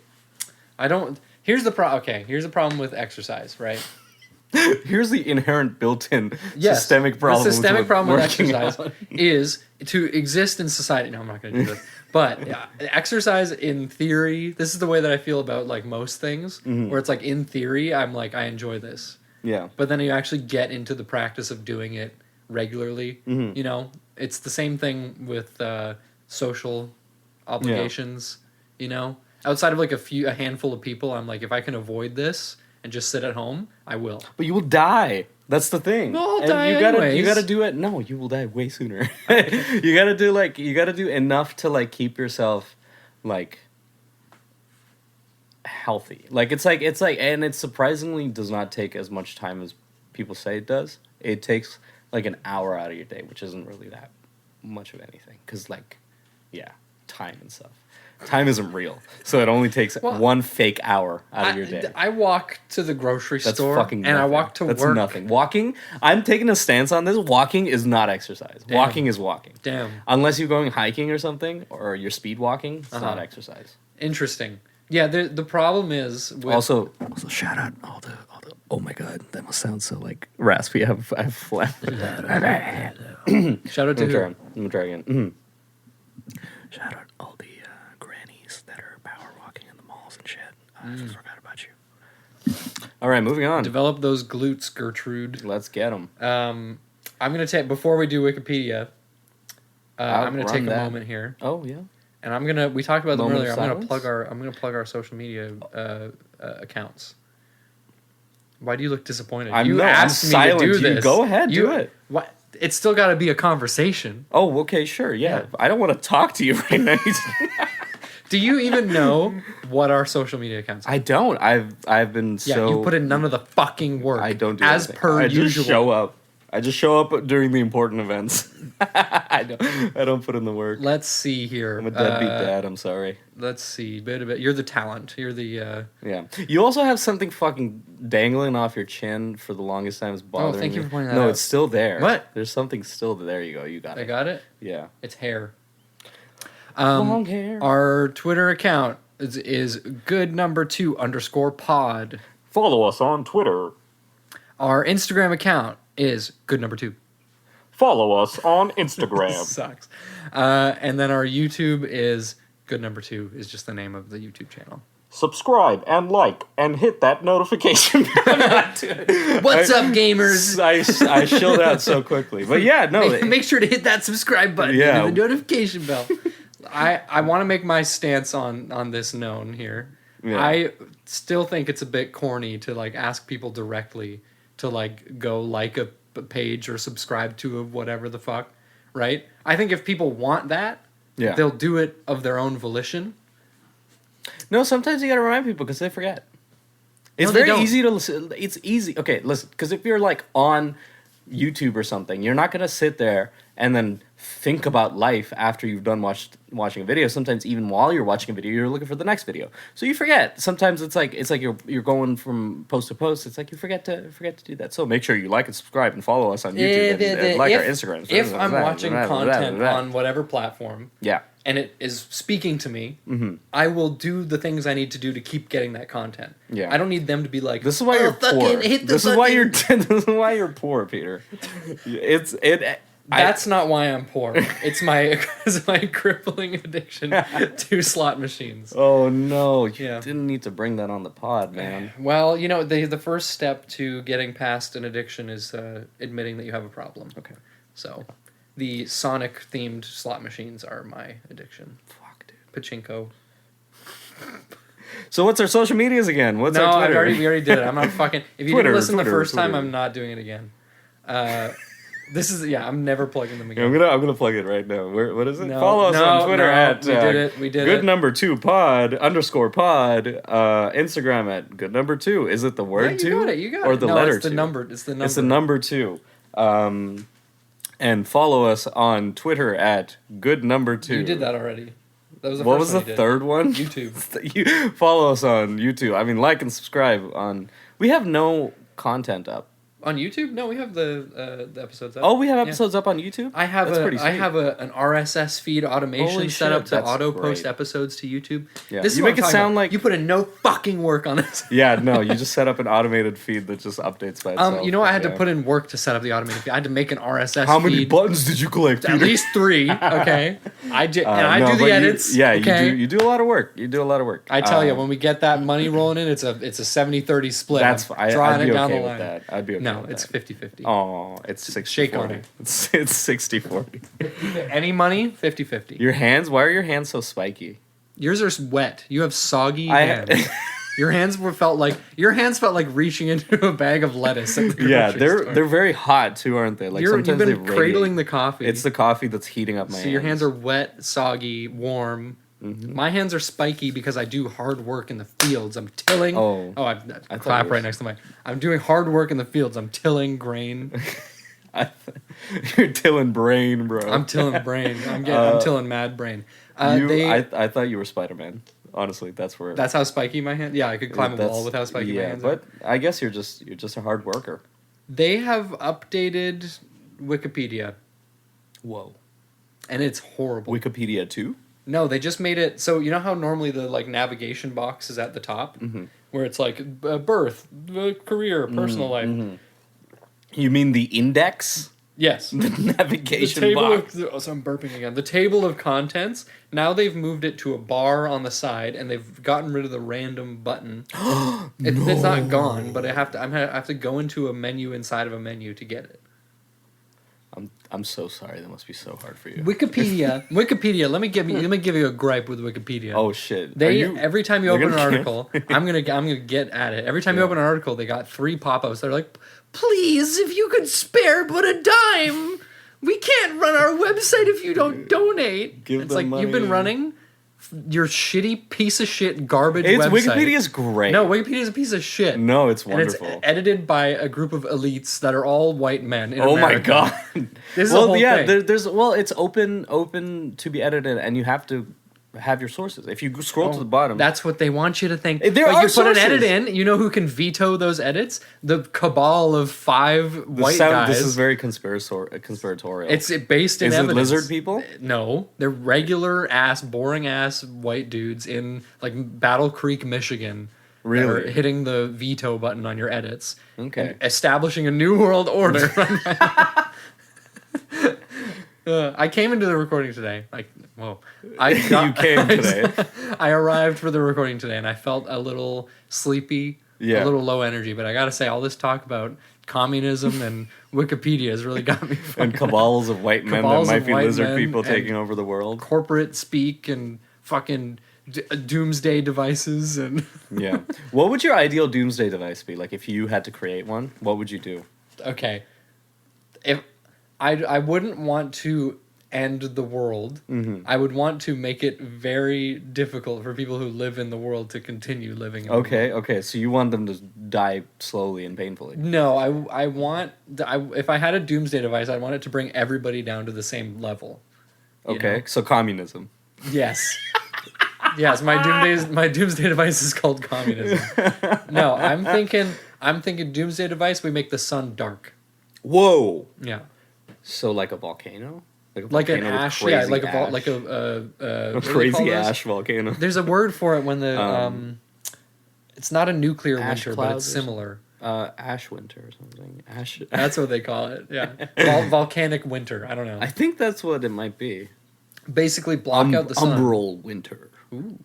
A: I don't. Here's the problem. Okay, here's the problem with exercise, right?
B: Here's the inherent built-in
A: Yes,
B: systemic problem.
A: The systemic problem with
B: working
A: exercise
B: out.
A: is to exist in society. No, I'm not going to do this. But exercise, in theory, this is the way that I feel about like most things.
B: Mm-hmm.
A: Where it's like in theory, I'm like I enjoy this,
B: Yeah.
A: but then you actually get into the practice of doing it regularly.
B: Mhm.
A: You know, it's the same thing with social obligations. You know, outside of like a handful of people, I'm like if I can avoid this and just sit at home, I will.
B: But you will die. That's the thing.
A: Well, I'll
B: And
A: die
B: you gotta
A: anyways.
B: do it. No, you will die way sooner. you gotta do enough to like keep yourself like healthy. Like it's like and it surprisingly does not take as much time as people say it does. It takes like an hour out of your day, which isn't really that much of anything. Cause like, yeah, time and stuff. Time isn't real, so it only takes
A: Well,
B: one fake hour out of your day.
A: I walk to the grocery
B: That's
A: store
B: fucking
A: and I
B: nothing.
A: walk to
B: That's
A: work.
B: nothing. Walking, I'm taking a stance on this. Walking is not exercise.
A: Damn.
B: Walking is walking.
A: Damn.
B: Unless you're going hiking or something, or you're speed walking, it's
A: Uh-huh.
B: not exercise.
A: Interesting. Yeah, the problem is with
B: Also, shout out all the. Oh my god, that must sound so like raspy. I have phlegm.
A: shout out to who?
B: I'm gonna try again. Mhm. Shout out all the grannies that are power walking in the malls and shit. I forgot about you. All right, moving on.
A: Develop those glutes, Gertrude.
B: Let's get them.
A: I'm gonna take before we do Wikipedia. I'm gonna take a moment here,
B: Oh yeah.
A: and we talked about them
B: Moment of
A: earlier. I'm
B: silence?
A: gonna plug our social media accounts. Why do you look disappointed?
B: I'm
A: asked me
B: silent.
A: to do
B: You
A: this.
B: go ahead, do it.
A: What? It's still got to be a conversation.
B: Oh, okay, sure, yeah.
A: Yeah.
B: I don't want to talk to you right now.
A: Do you even know what our social media accounts are?
B: I don't. I've been
A: Yeah,
B: so.
A: you put in none of the fucking work.
B: I don't do
A: as
B: anything.
A: per
B: I
A: usual.
B: just show up. I just show up during the important events. I don't put in the work.
A: Let's see here.
B: I'm a deadbeat dad. I'm sorry.
A: Let's see. Bit of it. You're the talent. You're the.
B: Yeah. You also have something fucking dangling off your chin for the longest time. It's bothering me.
A: Thank you for pointing that out.
B: No, it's still there.
A: What?
B: There's something still there. There you go. You got it.
A: I got it?
B: Yeah.
A: It's hair.
B: Long hair.
A: Our Twitter account is good2_pod.
C: Follow us on Twitter.
A: Our Instagram account is good2.
C: Follow us on Instagram.
A: Sucks. And then our YouTube is good2 is just the name of the YouTube channel.
C: Subscribe and like and hit that notification bell.
A: What's up, gamers?
B: I shilled out so quickly. But yeah, no.
A: Make sure to hit that subscribe button and the notification bell. I want to make my stance on this known here. Yeah. I still think it's a bit corny to like ask people directly to like go like a page or subscribe to a whatever the fuck, right? I think if people want that, they'll do it of their own volition.
B: No, sometimes you gotta remind people because they forget. It's very easy to listen. It's easy. Okay, listen, because if you're like on YouTube or something, you're not gonna sit there and then think about life after you've done watching a video. Sometimes even while you're watching a video, you're looking for the next video, so you forget. Sometimes it's like you're going from post to post. It's like you forget to do that. So make sure you like and subscribe and follow us on YouTube and like our Instagrams.
A: If I'm watching content on whatever platform, and it is speaking to me, I will do the things I need to do to keep getting that content. Yeah, I don't need them to be like,
B: this is why you're poor. This is why you're poor, Peter.
A: That's not why I'm poor. It's my crippling addiction to slot machines.
B: Oh no, you didn't need to bring that on the pod, man.
A: Well, you know, the first step to getting past an addiction is admitting that you have a problem.
B: Okay.
A: So, the Sonic themed slot machines are my addiction.
B: Fuck, dude.
A: Pachinko.
B: So what's our social medias again? What's our Twitter?
A: We already did it. I'm not fucking. If you didn't listen the first time, I'm not doing it again. This is I'm never plugging them again.
B: I'm gonna plug it right now. What is it? Follow us on Twitter at
A: we did it.
B: good2pod _pod. Instagram at good2. Is it the word 2?
A: You got it.
B: Or the letter 2?
A: It's the number. It's the number.
B: It's the number 2. And follow us on Twitter at good2.
A: You did that already. That was the
B: what
A: first
B: was the third one?
A: YouTube.
B: You follow us on YouTube. I mean, like and subscribe on. We have no content up.
A: On YouTube? No, we have the episodes up.
B: Oh, we have episodes up on YouTube?
A: I have an RSS feed automation set up to auto-post episodes to YouTube.
B: Yeah.
A: This is
B: you make it sound like...
A: You put in no fucking work on this.
B: Yeah, no, you just set up an automated feed that just updates by itself.
A: You know, I had to put in work to set up the automated feed. I had to make an RSS
B: How many buttons did you collect, Peter?
A: At least 3, okay? I do the edits.
B: You do a lot of work. You do a lot of work.
A: I tell you, when we get that money rolling in, it's a 70-30 split.
B: I'd be okay with that. I'd be okay with that.
A: No, it's 50-50.
B: Oh, it's 60-40.
A: Shake on it.
B: It's 60-40.
A: Any money, 50-50.
B: Your hands? Why are your hands so spiky?
A: Yours are wet. You have soggy hands. Your hands felt like reaching into a bag of lettuce. At the
B: they're very hot too, aren't they? Like
A: you've
B: sometimes
A: been cradling the coffee.
B: It's the coffee that's heating up my hands.
A: So your hands are wet, soggy, warm. Mm-hmm. My hands are spiky because I do hard work in the fields. I'm tilling. I clap right next to I'm doing hard work in the fields. I'm tilling grain.
B: You're tilling brain, bro.
A: I'm tilling brain. I'm tilling mad brain.
B: I thought you were Spider-Man. Honestly, that's
A: how spiky my hand. Yeah, I could climb a wall with how spiky my hands are.
B: But I guess you're just a hard worker.
A: They have updated Wikipedia.
B: Whoa.
A: And it's horrible.
B: Wikipedia 2?
A: No, they just made it so you know how normally the like navigation box is at the top, where it's like birth, career, personal life.
B: Mm-hmm. You mean the index?
A: Yes.
B: The navigation box.
A: So I'm burping again. The table of contents. Now they've moved it to a bar on the side, and they've gotten rid of the random button. It's not gone, but I have to go into a menu inside of a menu to get it.
B: I'm so sorry. That must be so hard for you.
A: Wikipedia. Let me give you a gripe with Wikipedia.
B: Oh shit!
A: Every time you open an article, I'm gonna get at it. Every time you open an article, they got 3 pop-ups. They're like, please, if you could spare but a dime, we can't run our website if you don't donate.
B: Give
A: it's
B: them
A: like
B: money.
A: You've been running your shitty piece of shit garbage
B: It's
A: website.
B: Wikipedia's great.
A: No, Wikipedia's a piece of shit.
B: No, it's
A: And
B: wonderful.
A: it's edited by a group of elites that are all white men in
B: Oh my
A: America.
B: god!
A: This is the whole thing.
B: There's it's open to be edited, and you have to have your sources. If you scroll to the bottom,
A: That's what they want you to think.
B: There
A: but
B: are
A: you put an
B: sources.
A: edit in, you know who can veto those edits? The cabal of 5 white guys.
B: This is very conspiratorial.
A: It's based in
B: Is it
A: evidence.
B: lizard people?
A: No, they're regular ass, boring ass white dudes in like Battle Creek, Michigan. that
B: Really?
A: are hitting the veto button on your edits.
B: Okay.
A: And establishing a new world order. I came into the recording today. Like, whoa.
B: You came today.
A: I arrived for the recording today, and I felt a little sleepy,
B: Yeah.
A: a little low energy. But I gotta say, all this talk about communism and Wikipedia has really got me.
B: And cabals of white men that
A: Cabals
B: might
A: of
B: be
A: white
B: lizard
A: men
B: people
A: and
B: taking over the world.
A: Corporate speak and fucking doomsday devices and.
B: Yeah. What would your ideal doomsday device be? Like, if you had to create one, what would you do?
A: Okay, if I wouldn't want to end the world.
B: Mm-hmm.
A: I would want to make it very difficult for people who live in the world to continue living in the world.
B: Okay. So you want them to die slowly and painfully.
A: No, I want if I had a doomsday device, I'd want it to bring everybody down to the same level. you
B: Okay.
A: know?
B: So communism.
A: Yes. Yes, my doomsday device is called communism. No, I'm thinking doomsday device, we make the sun dark.
B: Whoa.
A: Yeah.
B: So like a volcano?
A: Like an
B: volcano with
A: ash,
B: crazy
A: yeah, like
B: ash.
A: a what do they call
B: crazy
A: those?
B: ash volcano.
A: There's a word for it when the it's not a nuclear
B: ash
A: winter, but it's
B: clouds or
A: similar.
B: Ash winter or something. Ash.
A: That's what they call it. Yeah, volcanic winter. I don't know.
B: I think that's what it might be.
A: Basically, block out the sun.
B: Umbral winter.
A: Ooh.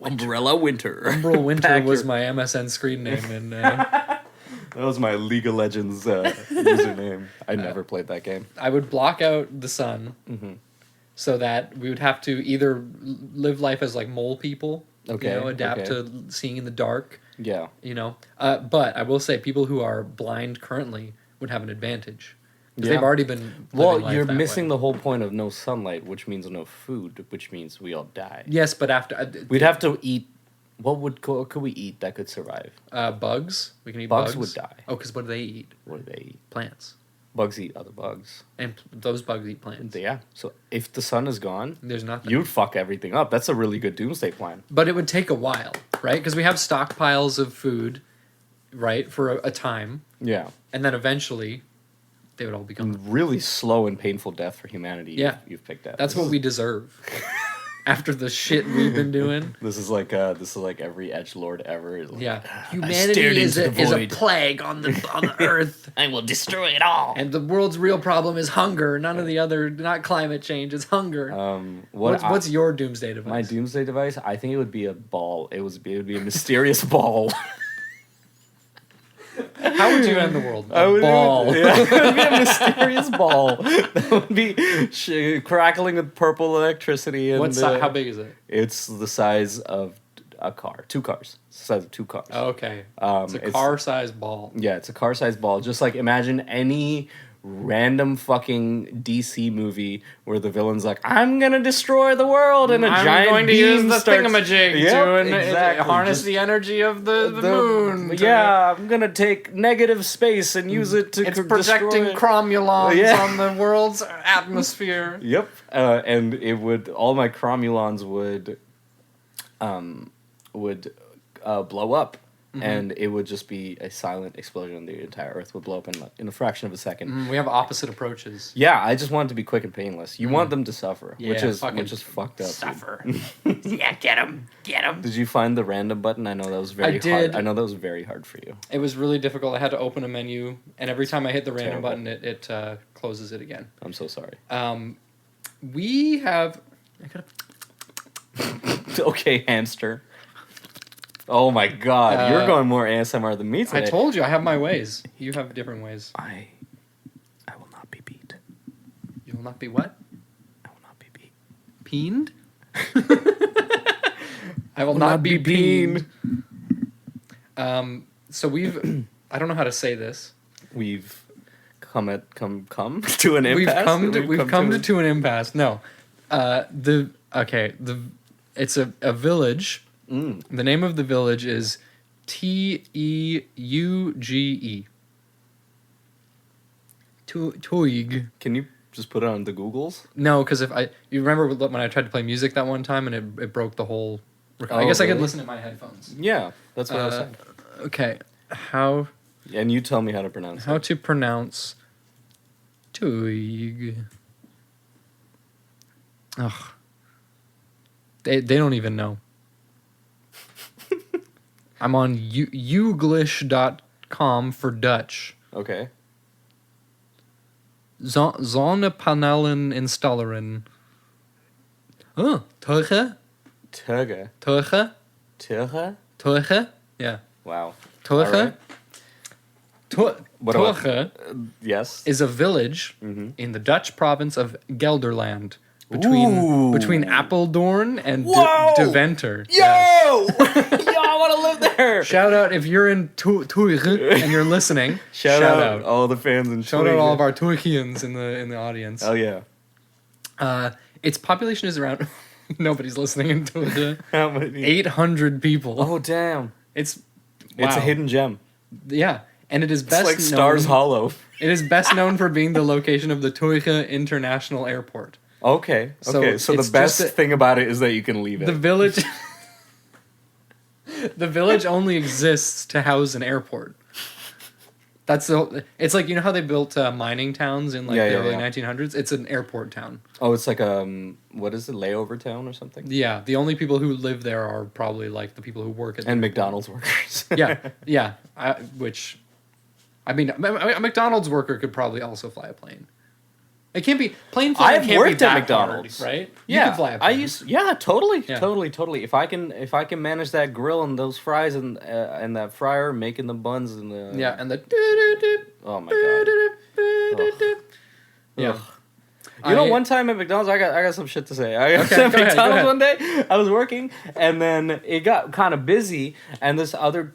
B: Umbrella winter.
A: Umbral Winter
B: Pack
A: was
B: your-
A: my MSN screen name, and
B: That was my League of Legends username. I never played that game.
A: I would block out the sun, so that we would have to either live life as like mole people,
B: Okay,
A: adapt
B: okay.
A: to seeing in the dark,
B: Yeah.
A: But I will say, people who are blind currently would have an advantage because
B: Yeah.
A: they've already been.
B: Well,
A: living life
B: you're
A: that
B: missing
A: way.
B: the whole point of no sunlight, which means no food, which means we all die.
A: Yes, but after
B: We'd have to eat. What could we eat that could survive?
A: bugs, we can eat
B: Bugs
A: bugs.
B: would die.
A: Oh, because what do they eat?
B: What do they eat?
A: Plants,
B: Bugs eat other bugs.
A: and those bugs eat plants.
B: Yeah. So if the sun is gone,
A: There's nothing.
B: you'd fuck everything up. That's a really good doomsday plan.
A: But it would take a while, right? Because we have stockpiles of food, right, for a time,
B: Yeah.
A: and then eventually, they would all become.
B: Really slow and painful death for humanity.
A: Yeah.
B: You've picked out.
A: That's what we deserve. After the shit we've been doing.
B: This is like every edgelord ever. It's like,
A: Yeah,
B: stared
A: humanity is
B: into the
A: a
B: void.
A: plague on the earth,
C: I will destroy it all.
A: and the world's real problem is hunger. None of the other, not climate change, it's hunger. What's your doomsday device?
B: my doomsday device? I think it would be a ball. It would be a mysterious ball.
A: How would you end the world?
B: I
A: A
B: would-
A: ball.
B: Yeah, it would be a mysterious ball that would be crackling with purple electricity. And
A: How big is it?
B: It's the size of a car. 2 cars. It's the size of 2 cars.
A: Okay, it's a
B: it's-
A: car-sized ball.
B: Yeah, it's a car-sized ball. Just like imagine any random fucking DC movie where the villain's like, "I'm gonna destroy the world," and a giant beam starts- Yep, exactly.
A: harness
B: Just
A: the energy of the moon.
B: Yeah, I'm gonna take negative space and use it to
A: It's
B: destroy
A: projecting
B: it.
A: cromulons
B: Yeah.
A: on the world's atmosphere.
B: Yep, and it would all my cromulons would blow up, and it would just be a silent explosion. The entire Earth would blow up in a fraction of a second.
A: We have opposite approaches.
B: Yeah, I just want it to be quick and painless. You want them to suffer,
A: Yeah,
B: which is
A: fucking
B: fucked up. dude.
A: Suffer.
C: Yeah, get him. Get him.
B: Did you find the random button? I know that was very
A: did.
B: hard. I know that was very hard for you.
A: It was really difficult. I had to open a menu, and every time I hit the random
B: Terrible.
A: button, it closes it again.
B: I'm so sorry.
A: We have. I gotta,
B: Okay, hamster. Oh my god, you're going more ASMR than me today.
A: I told you I have my ways. You have different ways.
B: I will not be beat.
A: You will not be what?
B: I will not be beat.
A: Peened? I will not be peened. So we've. I don't know how to say this.
B: We've come to an impasse.
A: We've come to an impasse. No, Okay, it's a village. The name of the village is Teuge. Teuge.
B: Can you just put it on the Googles?
A: No, because you remember when I tried to play music that one time and it broke the whole. I
B: Oh,
A: guess I could
B: really?
A: listen to my headphones.
B: Yeah, that's what I was saying.
A: Okay, how
B: And you tell me how to pronounce it.
A: to pronounce Teuge? Ugh. They don't even know. I'm on Youglish.com for Dutch.
B: Okay.
A: Zonnepanelen installeren. Oh, Teuge?
B: Teuge.
A: Teuge?
B: Teuge?
A: Teuge? Yeah.
B: Wow.
A: Teuge?
B: What about-
A: Teuge
B: Yes.
A: is a village
B: Mm-hmm.
A: in the Dutch province of Gelderland
B: Ooh.
A: between Apeldoorn and
B: Whoa!
A: Deventer.
B: Yo! Yo, I want to live there!
A: Shout out if you're in Teuge and you're listening.
B: Shout out all the fans and
A: Shout out all of our Teugians in the audience.
B: Oh, yeah.
A: Its population is around. Nobody's listening in Teuge.
B: How many?
A: 800 people.
B: Oh, damn.
A: It's
B: It's a
A: wow.
B: hidden gem.
A: Yeah, and it is
B: It's
A: best
B: like
A: known.
B: Stars Hollow.
A: It is best known for being the location of the Teuge International Airport.
B: Okay.
A: So
B: Okay. So the
A: it's
B: best
A: just
B: thing about it is that you can leave it.
A: The village. The village only exists to house an airport. That's it's like, you know how they built mining towns in the early 1900s? It's an airport town.
B: Oh, it's like what is it, layover town or something?
A: Yeah, the only people who live there are probably like the people who work at the
B: And McDonald's workers.
A: yeah. A McDonald's worker could probably also fly a plane. It can't be plane flying.
B: I've
A: can't
B: worked
A: be
B: at
A: that
B: McDonald's,
A: hard, right?
B: Yeah,
A: you can fly a plane.
B: Totally. If I can manage that grill and those fries and that fryer making the buns and the
A: and the
B: oh my god.
A: yeah.
B: Ugh. You know, one time at McDonald's, I got some shit to say. I was
A: Okay,
B: at
A: go ahead,
B: McDonald's
A: go
B: one day. I was working, and then it got kind of busy, and these other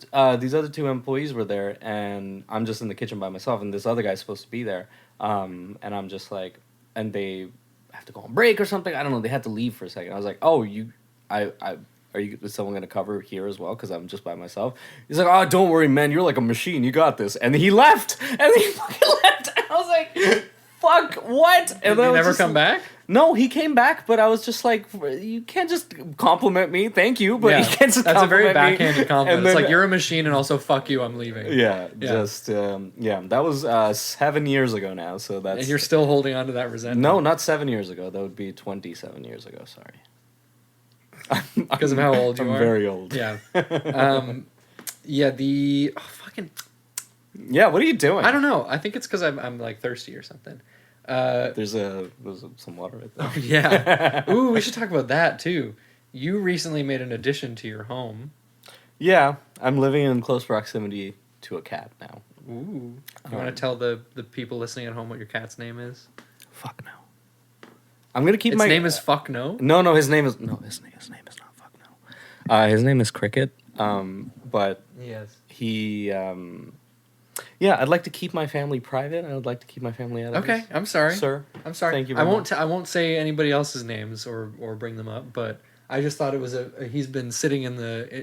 B: two employees were there, and I'm just in the kitchen by myself, and this other guy's supposed to be there, and I'm just like, and they have to go on break or something. I don't know. They had to leave for a second. I was like, oh, is someone gonna cover here as well? Because I'm just by myself. He's like, oh, don't worry, man. You're like a machine. You got this. And he left. And he fucking left. And I was like, fuck, what? And
A: Did he never come back?
B: No, he came back, but I was just like, you can't just compliment me. Thank you, but you can't just
A: that's a very
B: compliment me.
A: backhanded compliment.
B: And
A: It's
B: then-
A: like, you're a machine, and also fuck you, I'm leaving.
B: Yeah, that was 7 years ago now, so that's...
A: And you're still holding on to that resentment.
B: No, not 7 years ago. That would be 27 years ago, sorry.
A: Because of how old you
B: I'm
A: are.
B: very old.
A: Yeah. Fucking.
B: Yeah, what are you doing?
A: I don't know. I think it's because I'm like thirsty or something.
B: There's some water right there.
A: Yeah. Ooh, we should talk about that too. You recently made an addition to your home.
B: Yeah, I'm living in close proximity to a cat now.
A: Ooh. You want to tell the people listening at home what your cat's name is?
B: Fuck no. I'm gonna keep
A: Its
B: my
A: name is Fuck No.
B: No. His name is not Fuck No. His name is Cricket. But
A: Yes.
B: he yeah, I'd like to keep my family private. I would like to keep my family out of
A: Okay,
B: this.
A: I'm sorry.
B: Sir.
A: I'm sorry.
B: Thank you
A: I
B: very
A: won't. I won't say anybody else's names or bring them up. But I just thought it was he's been sitting in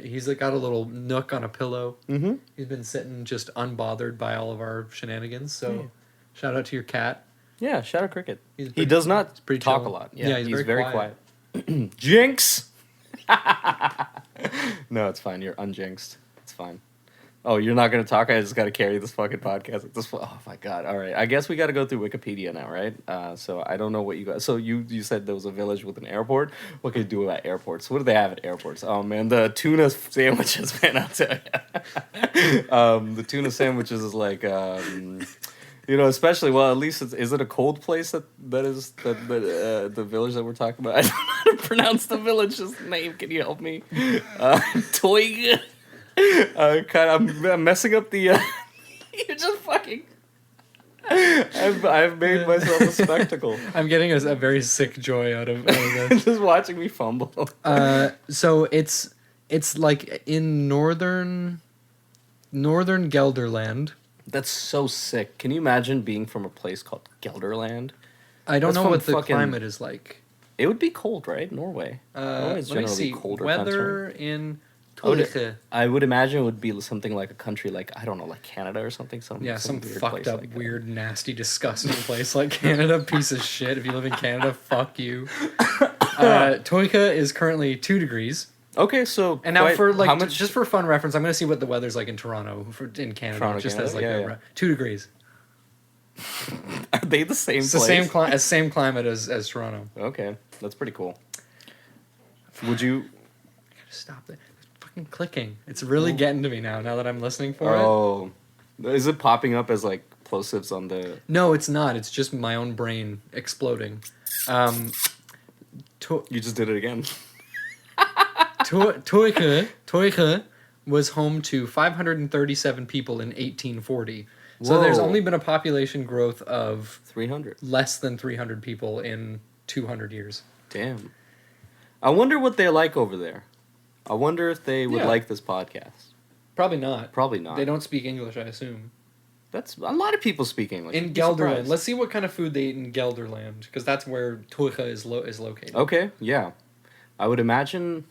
A: he's got a little nook on a pillow.
B: Mm-hmm.
A: He's been sitting just unbothered by all of our shenanigans. So, shout out to your cat.
B: Yeah, shout out Cricket.
A: He's
B: He
A: pretty-
B: does not
A: pretty
B: talk
A: chill.
B: a lot.
A: Yeah, he's very quiet.
B: Jinx! No, it's fine. You're unjinxed. It's fine. Oh, you're not going to talk? I just got to carry this fucking podcast. Oh, my God. All right. I guess we got to go through Wikipedia now, right? So I don't know what you got. So you said there was a village with an airport. What can you do at airports? What do they have at airports? Oh, man, the tuna sandwiches, man, I'll tell you. The tuna sandwiches is like... you know, especially, well, at least is it a cold place that is the village that we're talking about? I don't know how to pronounce the village's name. Can you help me? Toig. I'm messing up the. You're just fucking. I've made myself a spectacle.
A: I'm getting a very sick joy out of this.
B: Just watching me fumble.
A: So it's like in northern Gelderland.
B: That's so sick. Can you imagine being from a place called Gelderland?
A: I don't
B: That's
A: know
B: from
A: what the
B: fucking-
A: climate is like.
B: It would be cold, right? Norway. Norway is
A: Let me see.
B: colder
A: Weather in
B: country.
A: Turkey.
B: I would imagine it would be something like a country like, I don't know, like Canada or something. Some
A: Some
B: weird
A: fucked
B: place
A: up,
B: like that.
A: weird, nasty, disgusting place like Canada. Piece of shit. If you live in Canada, fuck you. Toika is currently 2 degrees.
B: Okay, so
A: And now for like
B: how much?
A: just for fun reference, I'm gonna see what the weather's like in Toronto in Canada.
B: Toronto,
A: just
B: Canada?
A: as like
B: Yeah.
A: 2 degrees.
B: Are they the same
A: It's
B: place?
A: the same climate as Toronto.
B: Okay, that's pretty cool. Would you?
A: Stop it! It's fucking clicking. It's really getting to me now. Now that I'm listening for it.
B: Oh, is it popping up as like plosives on the?
A: No, it's not. It's just my own brain exploding.
B: You just did it again.
A: Toika was home to 537 people in 1840. So there's
B: Whoa.
A: only been a population growth of
B: 300.
A: less than 300 people in 200 years.
B: Damn. I wonder what they're like over there. I wonder if they would
A: Yeah.
B: like this podcast.
A: Probably not.
B: Probably not.
A: They don't speak English, I assume.
B: That's a lot of people speak English.
A: In
B: You'd be
A: Gelderland.
B: surprised.
A: Let's see what kind of food they eat in Gelderland, because that's where Toika is located.
B: Okay, yeah. I would imagine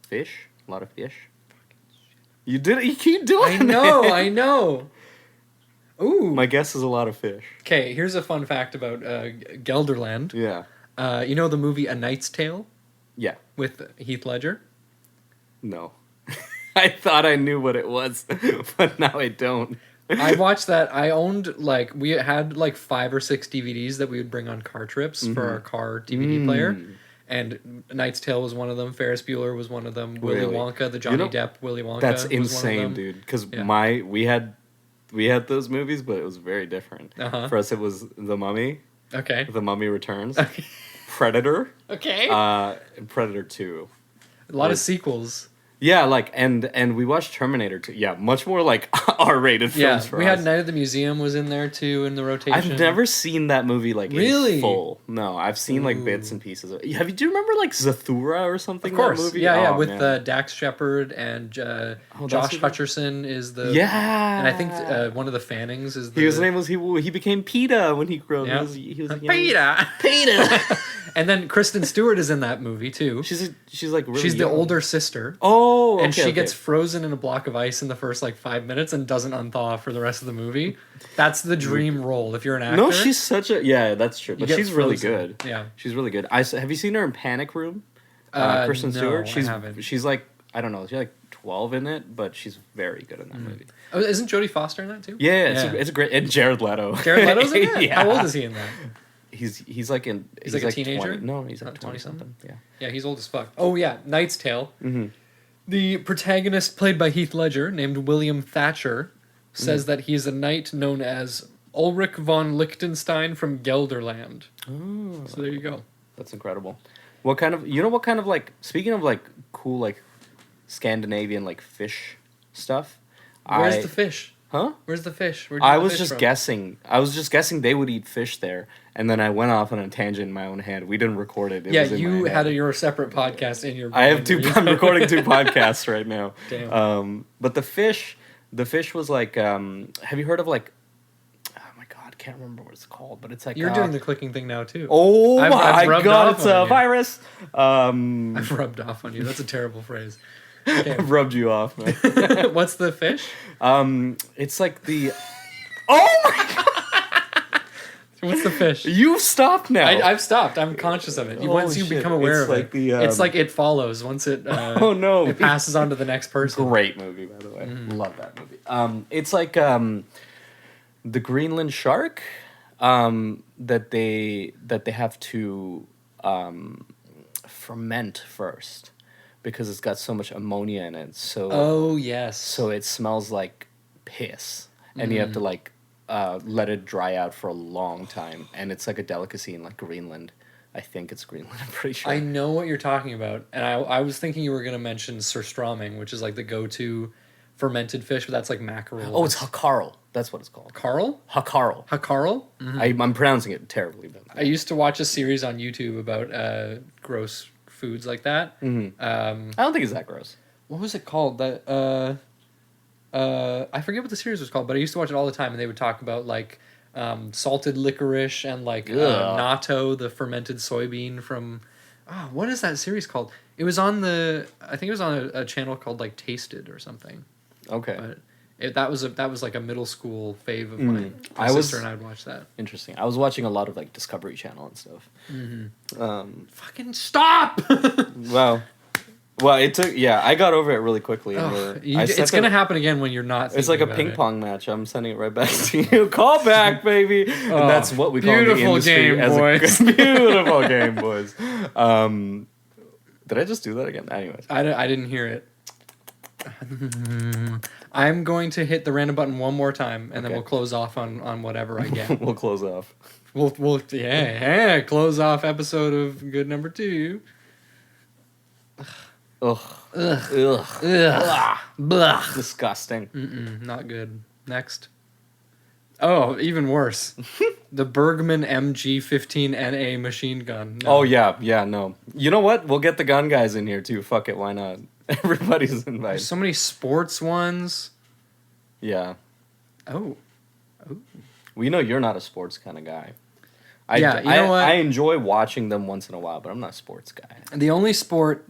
B: fish. A lot of fish. You did it. You keep doing
A: I know,
B: it.
A: I know. Ooh.
B: My guess is a lot of fish.
A: Okay, here's a fun fact about Gelderland.
B: Yeah.
A: You know the movie A Knight's Tale
B: Yeah.
A: with Heath Ledger?
B: No. I thought I knew what it was, but now I don't.
A: I watched that. I owned, we had 5 or 6 DVDs that we would bring on car trips for our car DVD player. And Knight's Tale was one of them. Ferris Bueller was one of them. Willy
B: Really?
A: Wonka, the Johnny Depp Willy Wonka.
B: That's
A: was one of
B: insane,
A: them.
B: dude. Because
A: Yeah.
B: we had those movies, but it was very different.
A: Uh-huh.
B: For us, it was The Mummy,
A: Okay.
B: The Mummy Returns,
A: Okay.
B: Predator,
A: Okay.
B: and Predator 2.
A: A lot of sequels.
B: Yeah, and we watched Terminator 2. Yeah, much more R-rated films
A: Yeah,
B: for
A: we
B: us.
A: had Night at the Museum was in there too in the rotation.
B: I've never seen that movie
A: Really?
B: in full. No, I've seen bits and pieces of it. Do you remember Zathura or something?
A: Of course.
B: That movie?
A: Yeah,
B: Oh,
A: with
B: man.
A: Dax Shepard and
B: that's
A: Josh
B: who-
A: Hutcherson is the
B: Yeah.
A: and I think one of the Fannings is the
B: His name was he became PETA when he grew up.
A: Yeah.
B: He was a young-
A: Peter.
B: PETA.
A: And then Kristen Stewart is in that movie too.
B: she's really
A: She's the
B: young.
A: older sister.
B: Oh, okay,
A: And she
B: okay.
A: gets frozen in a block of ice in the first 5 minutes and doesn't unthaw for the rest of the movie. That's the dream role if you're an actor.
B: No, she's such a that's true. But
A: get
B: she's really
A: frozen.
B: good.
A: Yeah.
B: She's really good. Have you seen her in Panic Room? Kristen
A: no,
B: Stewart.
A: I haven't.
B: She's I don't know. She's 12 in it, but she's very good in that movie.
A: Oh, isn't Jodie Foster in that too?
B: Yeah, it's a great. And Jared Leto.
A: Jared Leto's in that?
B: Yeah.
A: How old is he in that?
B: He's like in.
A: He's like a teenager?
B: 20. No, he's like
A: Not
B: 20
A: 20-something?
B: something. Yeah.
A: Yeah, he's old as fuck. Oh yeah, Knight's Tale. The protagonist, played by Heath Ledger, named William Thatcher, says that he is a knight known as Ulrich von Liechtenstein from Gelderland.
B: Oh,
A: So there you go.
B: that's incredible. What kind of speaking of cool Scandinavian fish stuff?
A: Where's the fish?
B: Huh?
A: Where's the fish? Where'd you
B: I
A: get the
B: was
A: fish
B: just
A: from?
B: guessing. I was just guessing they would eat fish there, and then I went off on a tangent in my own head. We didn't record it. It
A: Yeah,
B: was in
A: you
B: my
A: had
B: head.
A: your separate podcast in your.
B: I have two.
A: brain.
B: I'm recording 2 podcasts right now.
A: Damn.
B: But the fish was have you heard of oh my god, can't remember what it's called, but it's
A: You're doing the clicking thing now too.
B: Oh
A: I've
B: my
A: rubbed
B: god,
A: off
B: it's
A: on
B: a
A: you.
B: virus.
A: I've rubbed off on you. That's a terrible phrase. Okay.
B: I've rubbed you off, man.
A: What's the fish?
B: It's the. Oh my!
A: What's the fish?
B: You've stopped now.
A: I've stopped. I'm conscious of it. Once
B: Holy
A: you
B: shit.
A: become aware
B: It's
A: of
B: like
A: it,
B: the,
A: it's like It Follows. Once it
B: Oh, no.
A: it passes on to the next person.
B: Great movie, by the way. Love that movie. It's the Greenland shark that they have to ferment first because it's got so much ammonia in it. So
A: Oh yes.
B: so it smells like piss, and you have to let it dry out for a long time, and it's like a delicacy in Greenland. I think it's Greenland. I'm pretty sure.
A: I know what you're talking about, and I was thinking you were gonna mention surströmming, which is the go-to fermented fish, but that's mackerel.
B: Oh, it's hakarl. That's what it's called.
A: Carl?
B: Hakarl.
A: Hakarl?
B: I'm pronouncing it terribly, but
A: I used to watch a series on YouTube about gross foods like that.
B: I don't think it's that gross.
A: What was it called? That I forget what the series was called, but I used to watch it all the time, and they would talk about salted licorice, and like natto, the fermented soybean from. Oh, what is that series called? It was on I think it was on a channel called like Tasted or something.
B: Okay.
A: But that was like a middle school fave of mine. My sister and I would watch that.
B: Interesting. I was watching a lot of like Discovery Channel and stuff.
A: Fucking stop!
B: Well, it took. Yeah, I got over it really quickly.
A: It's gonna happen again when you're not.
B: It's like a ping pong match. I'm sending it right back to you. Call back, baby. And that's what we call it in the industry
A: game,
B: as
A: boys.
B: Beautiful game, boys. Did I just do that again? Anyways,
A: I didn't hear it. I'm going to hit the random button one more time, and then we'll close off on whatever I get.
B: We'll close off.
A: We'll close off episode of Good Number 2.
B: Ugh.
A: Ugh.
B: Ugh.
A: Ugh. Blah.
B: Disgusting.
A: Not good. Next. Oh, even worse. The Bergman MG15NA machine gun. No.
B: Oh, yeah, no. You know what? We'll get the gun guys in here, too. Fuck it, why not? Everybody's invited.
A: There's so many sports ones.
B: Yeah.
A: Oh.
B: We know you're not a sports kind of guy.
A: You know what?
B: I enjoy watching them once in a while, but I'm not a sports guy.
A: The only sport...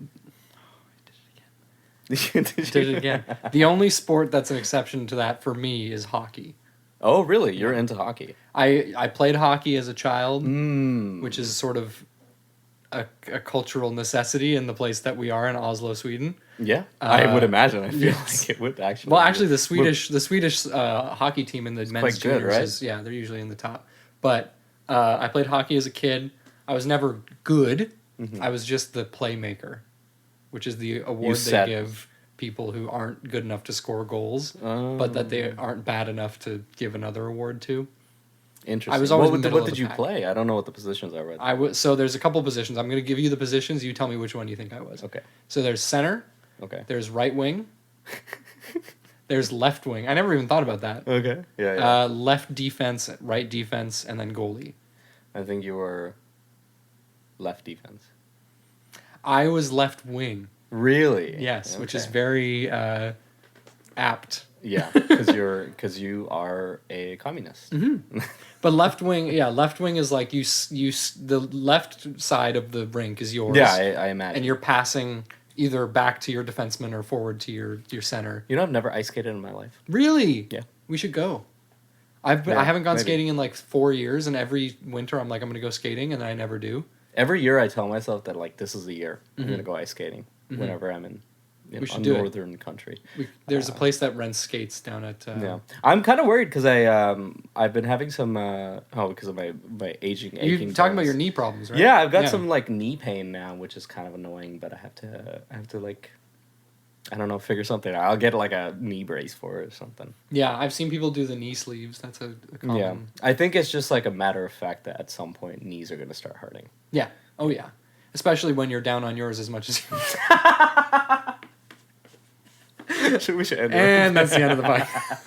A: Did it again. The only sport that's an exception to that for me is hockey.
B: Oh, really? You're into hockey?
A: I played hockey as a child, which is sort of a cultural necessity in the place that we are in Oslo, Sweden.
B: Yeah, I would imagine. I feel like it would actually.
A: Well, actually, the Swedish hockey team in the men's juniors,
B: right?
A: They're usually in the top. But I played hockey as a kid. I was never good. I was just the playmaker, which is the award they give people who aren't good enough to score goals, but that they aren't bad enough to give another award to.
B: Interesting.
A: I was always
B: what did you play? I don't know what the positions are. Right.
A: So there's a couple positions. I'm going to give you the positions. You tell me which one you think I was.
B: Okay.
A: So there's center.
B: Okay.
A: There's right wing. There's left wing. I never even thought about that.
B: Okay. Yeah.
A: Left defense, right defense, and then goalie.
B: I think you were left defense.
A: I was left wing.
B: Really?
A: Yes, okay. Which is very apt.
B: Yeah, because you are a communist.
A: Mm-hmm. But left wing is like you the left side of the rink is yours.
B: Yeah, I imagine.
A: And you're passing either back to your defenseman or forward to your center.
B: You know, I've never ice skated in my life.
A: Really?
B: Yeah.
A: We should go. I haven't gone skating in like 4 years, and every winter I'm like, I'm going to go skating, and I never do.
B: Every year I tell myself that like this is the year I'm going to go ice skating whenever I'm in a northern country.
A: There's a place that rents skates down at...
B: yeah. I'm kind of worried because I've been having some... because of my aching
A: You're talking about your knee problems, right?
B: Yeah, I've got some like knee pain now, which is kind of annoying, but I have to like... I don't know, figure something out. I'll get like a knee brace for it or something.
A: Yeah, I've seen people do the knee sleeves. That's a common...
B: Yeah, I think it's just like a matter of fact that at some point knees are going to start hurting.
A: Yeah. Oh, yeah. Especially when you're down on yours as much as you...
B: We should end
A: and that's the end of the podcast.